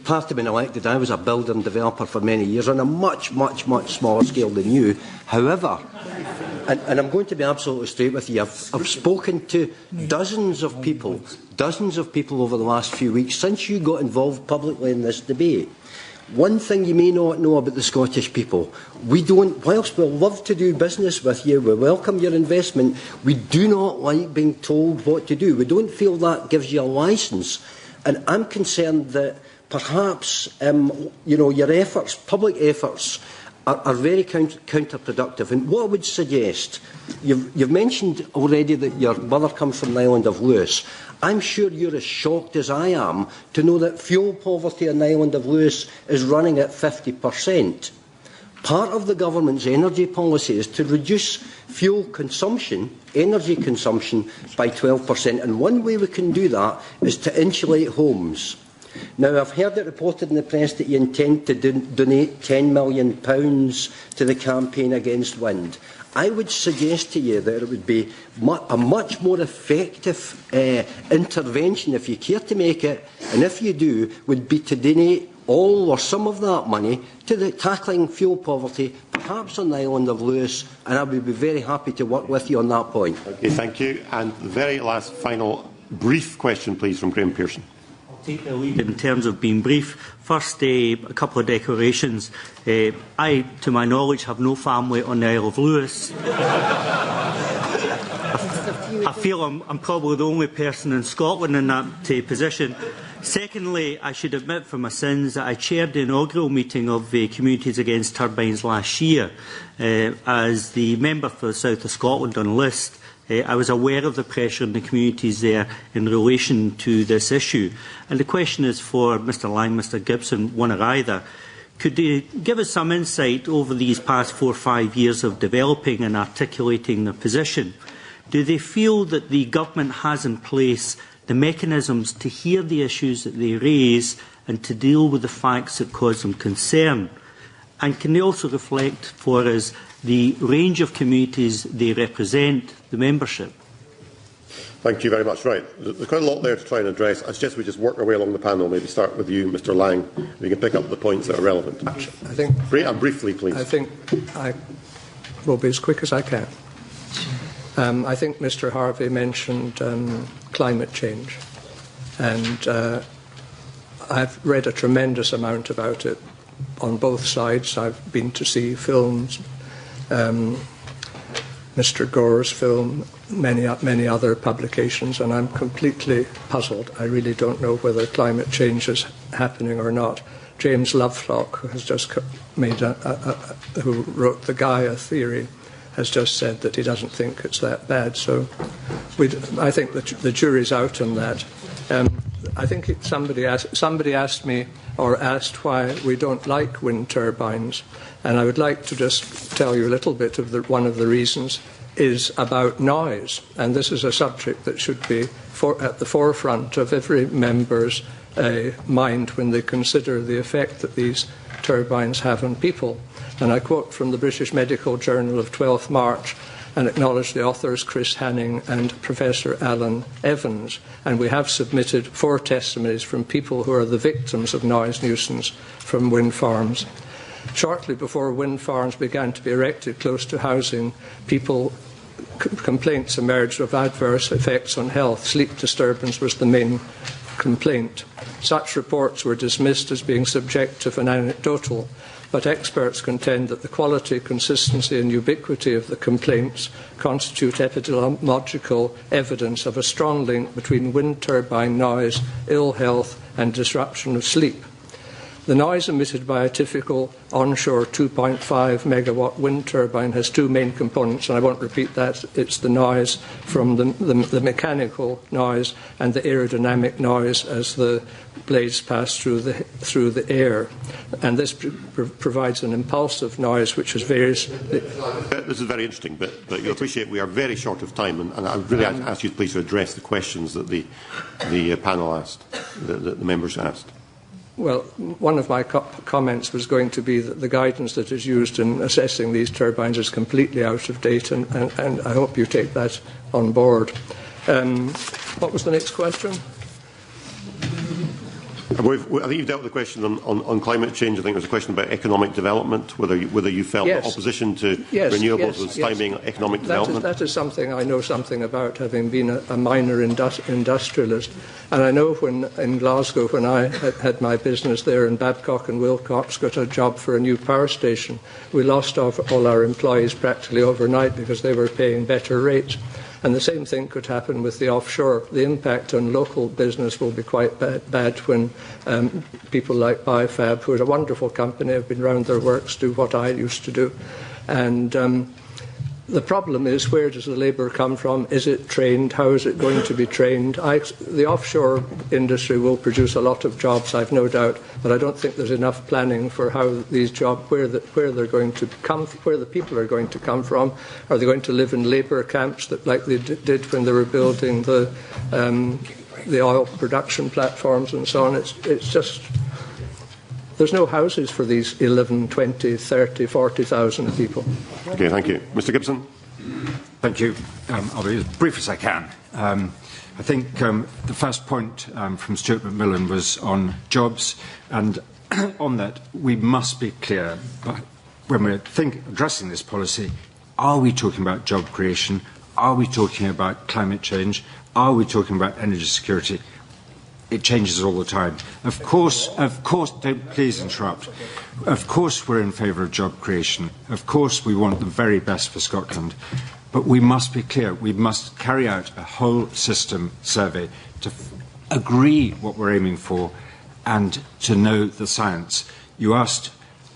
Speaker 7: prior to being elected, I was a builder and developer for many years on a much, much, much smaller scale than you. However, and I'm going to be absolutely straight with you, I've spoken to dozens of people over the last few weeks since you got involved publicly in this debate. One thing you may not know about the Scottish people, whilst we love to do business with you, we welcome your investment, we do not like being told what to do. We don't feel that gives you a licence. And I'm concerned that perhaps your efforts, public efforts, are very counterproductive. And what I would suggest, you've mentioned already that your mother comes from the island of Lewis. I'm sure you're as shocked as I am to know that fuel poverty on the island of Lewis is running at 50%. Part of the government's energy policy is to reduce fuel consumption, energy consumption, by 12%. And one way we can do that is to insulate homes. Now, I've heard it reported in the press that you intend to donate £10 million to the campaign against wind. I would suggest to you that it would be a much more effective intervention, if you care to make it, and if you do, would be to donate all or some of that money to tackling fuel poverty, perhaps on the island of Lewis, and I would be very happy to work with you on that point.
Speaker 1: Okay, thank you. And the very last, final, brief question, please, from Graham Pearson.
Speaker 15: I'll take the lead in terms of being brief. First, a couple of declarations. I, to my knowledge, have no family on the Isle of Lewis. I feel I'm probably the only person in Scotland in that position. Secondly, I should admit for my sins that I chaired the inaugural meeting of Communities Against Turbines last year. As the member for the South of Scotland on list, I was aware of the pressure in the communities there in relation to this issue. And the question is for Mr Lang, Mr Gibson, one or either. Could you give us some insight over these past 4 or 5 years of developing and articulating their position? Do they feel that the government has in place the mechanisms to hear the issues that they raise and to deal with the facts that cause them concern? And can they also reflect for us the range of communities they represent, the membership?
Speaker 1: Thank you very much. Right, there's quite a lot there to try and address. I suggest we just work our way along the panel. Maybe start with you, Mr Lang. We can pick up the points that are relevant.
Speaker 3: I think,
Speaker 1: briefly, please.
Speaker 3: I think I will be as quick as I can. I think Mr Harvie mentioned climate change, and I've read a tremendous amount about it on both sides. I've been to see films, Mr Gore's film, many other publications, and I'm completely puzzled. I really don't know whether climate change is happening or not. James Lovelock, who has just who wrote the Gaia theory, has just said that he doesn't think it's that bad. So I think that the jury's out on that. I think somebody asked me or asked why we don't like wind turbines, and I would like to just tell you a little bit of one of the reasons is about noise, and this is a subject that should be at the forefront of every member's mind when they consider the effect that these turbines have on people. And I quote from the British Medical Journal of 12th March and acknowledge the authors Chris Hanning and Professor Alan Evans. And we have submitted 4 testimonies from people who are the victims of noise nuisance from wind farms. Shortly before wind farms began to be erected close to housing, complaints emerged of adverse effects on health. Sleep disturbance was the main complaint. Such reports were dismissed as being subjective and anecdotal, but experts contend that the quality, consistency and ubiquity of the complaints constitute epidemiological evidence of a strong link between wind turbine noise, ill health and disruption of sleep. The noise emitted by a typical onshore 2.5 megawatt wind turbine has 2 main components, and I won't repeat that. It's the noise from the mechanical noise and the aerodynamic noise as the blades pass through the air. And this provides an impulsive noise which is various...
Speaker 1: This is very interesting, but you'll appreciate we are very short of time, and I would really ask you please to address the questions that the panel asked, the members asked.
Speaker 3: Well, one of my comments was going to be that the guidance that is used in assessing these turbines is completely out of date, and I hope you take that on board. What was the next question?
Speaker 1: I think you've dealt with the question on climate change. I think there was a question about economic development, whether you felt that opposition to renewables was stymieing economic development.
Speaker 3: That is something I know something about, having been a minor industrialist. And I know when in Glasgow, when I had my business there, and Babcock and Wilcox got a job for a new power station, we lost all our employees practically overnight because they were paying better rates. And the same thing could happen with the offshore. The impact on local business will be quite bad when people like Bifab, who is a wonderful company, have been round their works, do what I used to do. And The problem is, where does the labour come from? Is it trained? How is it going to be trained? The offshore industry will produce a lot of jobs, I've no doubt, but I don't think there's enough planning for how these jobs, where they're going to come, where the people are going to come from. Are they going to live in labour camps like they did when they were building the oil production platforms and so on? It's just, there's no houses for these 11, 20, 30, 40,000 people.
Speaker 1: Okay, thank you. Mr Gibson.
Speaker 4: Thank you. I'll be as brief as I can. I think the first point from Stuart McMillan was on jobs, and on that we must be clear when we're addressing this policy. Are we talking about job creation? Are we talking about climate change? Are we talking about energy security? It changes all the time. Of course, don't please interrupt. Of course we're in favour of job creation. Of course we want the very best for Scotland. But we must be clear. We must carry out a whole system survey to agree what we're aiming for and to know the science. You asked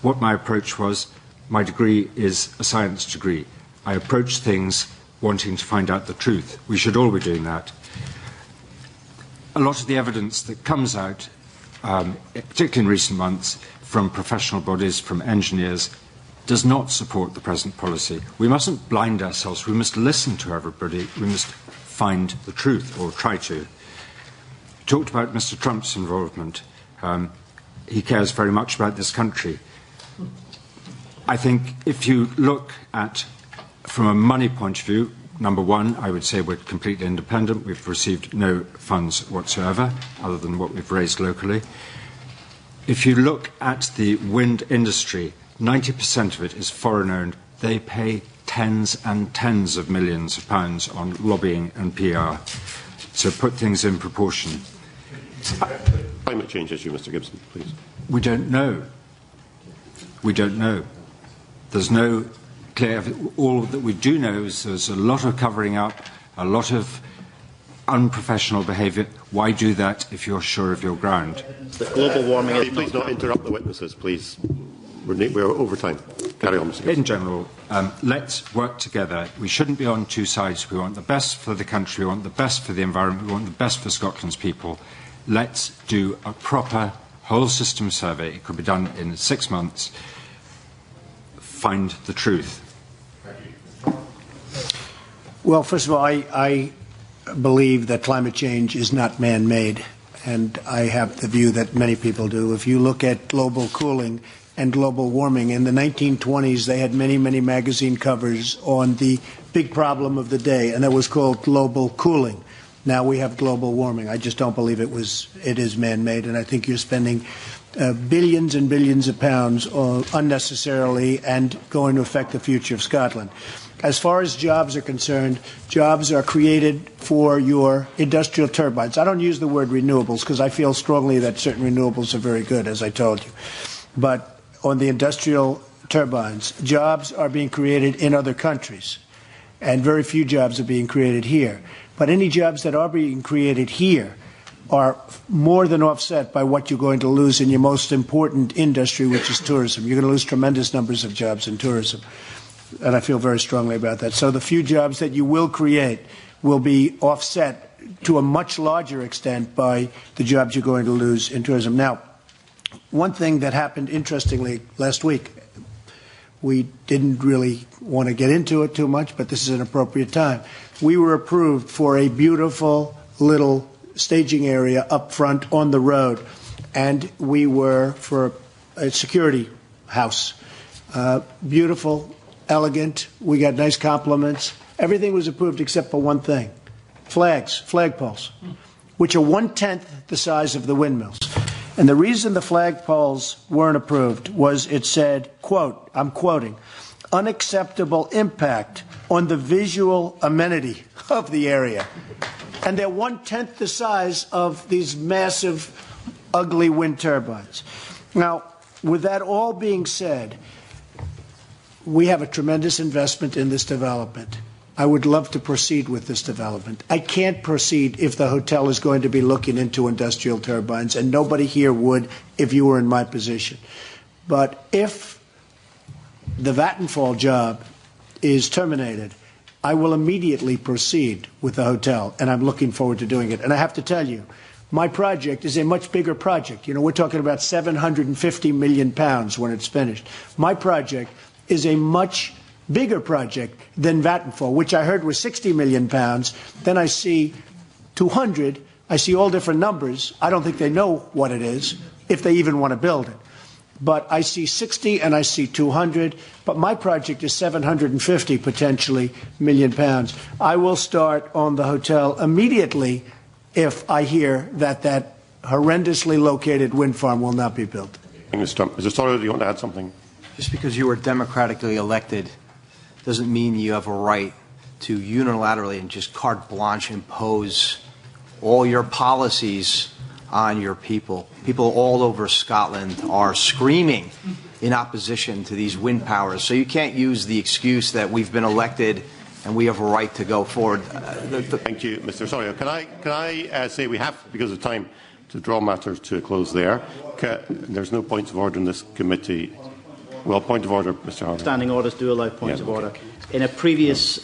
Speaker 4: what my approach was. My degree is a science degree. I approach things wanting to find out the truth. We should all be doing that. A lot of the evidence that comes out, particularly in recent months, from professional bodies, from engineers, does not support the present policy. We mustn't blind ourselves. We must listen to everybody. We must find the truth, or try to. You talked about Mr Trump's involvement. He cares very much about this country. I think if you look at, from a money point of view, number one, I would say we're completely independent. We've received no funds whatsoever, other than what we've raised locally. If you look at the wind industry, 90% of it is foreign-owned. They pay tens and tens of millions of pounds on lobbying and PR. So put things in proportion.
Speaker 1: Climate change issue, Mr Gibson, please.
Speaker 4: We don't know. We don't know. There's no clear. All that we do know is there's a lot of covering up, a lot of unprofessional behaviour. Why do that if you're sure of your ground?
Speaker 8: The global warming is
Speaker 1: please not interrupt the witnesses, please. We're over time. Carry on, Mr Gibson.
Speaker 4: In general, let's work together. We shouldn't be on two sides. We want the best for the country, we want the best for the environment, we want the best for Scotland's people. Let's do a proper whole system survey. It could be done in 6 months. Find the truth.
Speaker 2: Well, first of all, I believe that climate change is not man-made, and I have the view that many people do. If you look at global cooling and global warming, in the 1920s they had many, many magazine covers on the big problem of the day, and that was called global cooling. Now we have global warming. I just don't believe it is man-made, and I think you're spending billions and billions of pounds unnecessarily and going to affect the future of Scotland. As far as jobs are concerned, jobs are created for your industrial turbines. I don't use the word renewables because I feel strongly that certain renewables are very good, as I told you. But on the industrial turbines, jobs are being created in other countries, and very few jobs are being created here. But any jobs that are being created here are more than offset by what you're going to lose in your most important industry, which is tourism. You're going to lose tremendous numbers of jobs in tourism. And I feel very strongly about that. So the few jobs that you will create will be offset to a much larger extent by the jobs you're going to lose in tourism. Now, one thing that happened interestingly last week, we didn't really want to get into it too much, but this is an appropriate time. We were approved for a beautiful little staging area up front on the road, and we were for a security house. Beautiful, elegant, we got nice compliments. Everything was approved except for one thing: flagpoles, which are 1/10 the size of the windmills. And the reason the flagpoles weren't approved was it said, quote, I'm quoting, unacceptable impact on the visual amenity of the area. And they're 1/10 the size of these massive, ugly wind turbines. Now, with that all being said, we have a tremendous investment in this development. I would love to proceed with this development. I can't proceed if the hotel is going to be looking into industrial turbines, and nobody here would if you were in my position. But if the Vattenfall job is terminated, I will immediately proceed with the hotel, and I'm looking forward to doing it. And I have to tell you, my project is a much bigger project. You know, we're talking about £750 million when it's finished. My project is a much bigger project than Vattenfall, which I heard was £60 million. Then I see 200. I see all different numbers. I don't think they know what it is, if they even want to build it. But I see 60 and I see 200. But my project is 750 potentially million pounds. I will start on the hotel immediately if I hear that that horrendously located wind farm will not be built.
Speaker 1: Mr. Sawyer, do you want to add something?
Speaker 6: Just because you were democratically elected doesn't mean you have a right to unilaterally and just carte blanche impose all your policies on your people. People all over Scotland are screaming in opposition to these wind powers. So you can't use the excuse that we've been elected and we have a right to go forward.
Speaker 1: Thank you, Mr. Sawyer. Can I say we have, because of time, to draw matters to a close there. There's no points of order in this committee. Well, point of order, Mr. Harvie.
Speaker 8: Standing orders do allow points of order. In a previous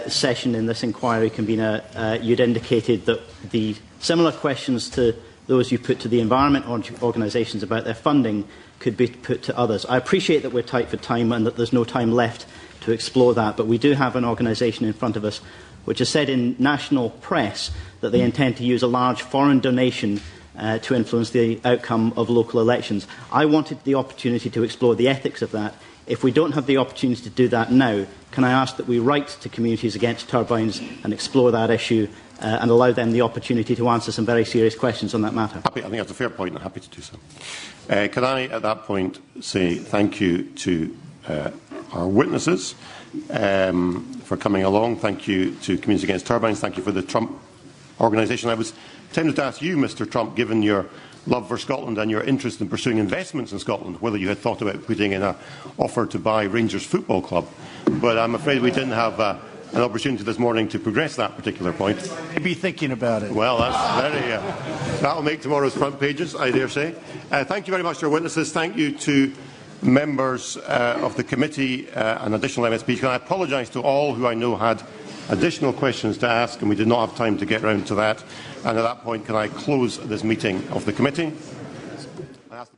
Speaker 8: session in this inquiry, convener, you'd indicated that the similar questions to those you put to the environment organisations about their funding could be put to others. I appreciate that we're tight for time and that there's no time left to explore that, but we do have an organisation in front of us which has said in national press that they intend to use a large foreign donation to influence the outcome of local elections. I wanted the opportunity to explore the ethics of that. If we don't have the opportunity to do that now, can I ask that we write to Communities Against Turbines and explore that issue and allow them the opportunity to answer some very serious questions on that matter?
Speaker 1: I think that's a fair point, and I'm happy to do so. Can I, at that point, say thank you to our witnesses for coming along. Thank you to Communities Against Turbines. Thank you for the Trump organisation. I was tempted to ask you, Mr. Trump, given your love for Scotland and your interest in pursuing investments in Scotland, whether you had thought about putting in an offer to buy Rangers Football Club. But I'm afraid we didn't have an opportunity this morning to progress that particular point.
Speaker 2: Be thinking about it.
Speaker 1: Well, that's very. That will make tomorrow's front pages, I dare say. Thank you very much to our witnesses. Thank you to members of the committee and additional MSPs. Can I apologise to all who I know had additional questions to ask, and we did not have time to get round to that. And at that point, can I close this meeting of the committee? I ask the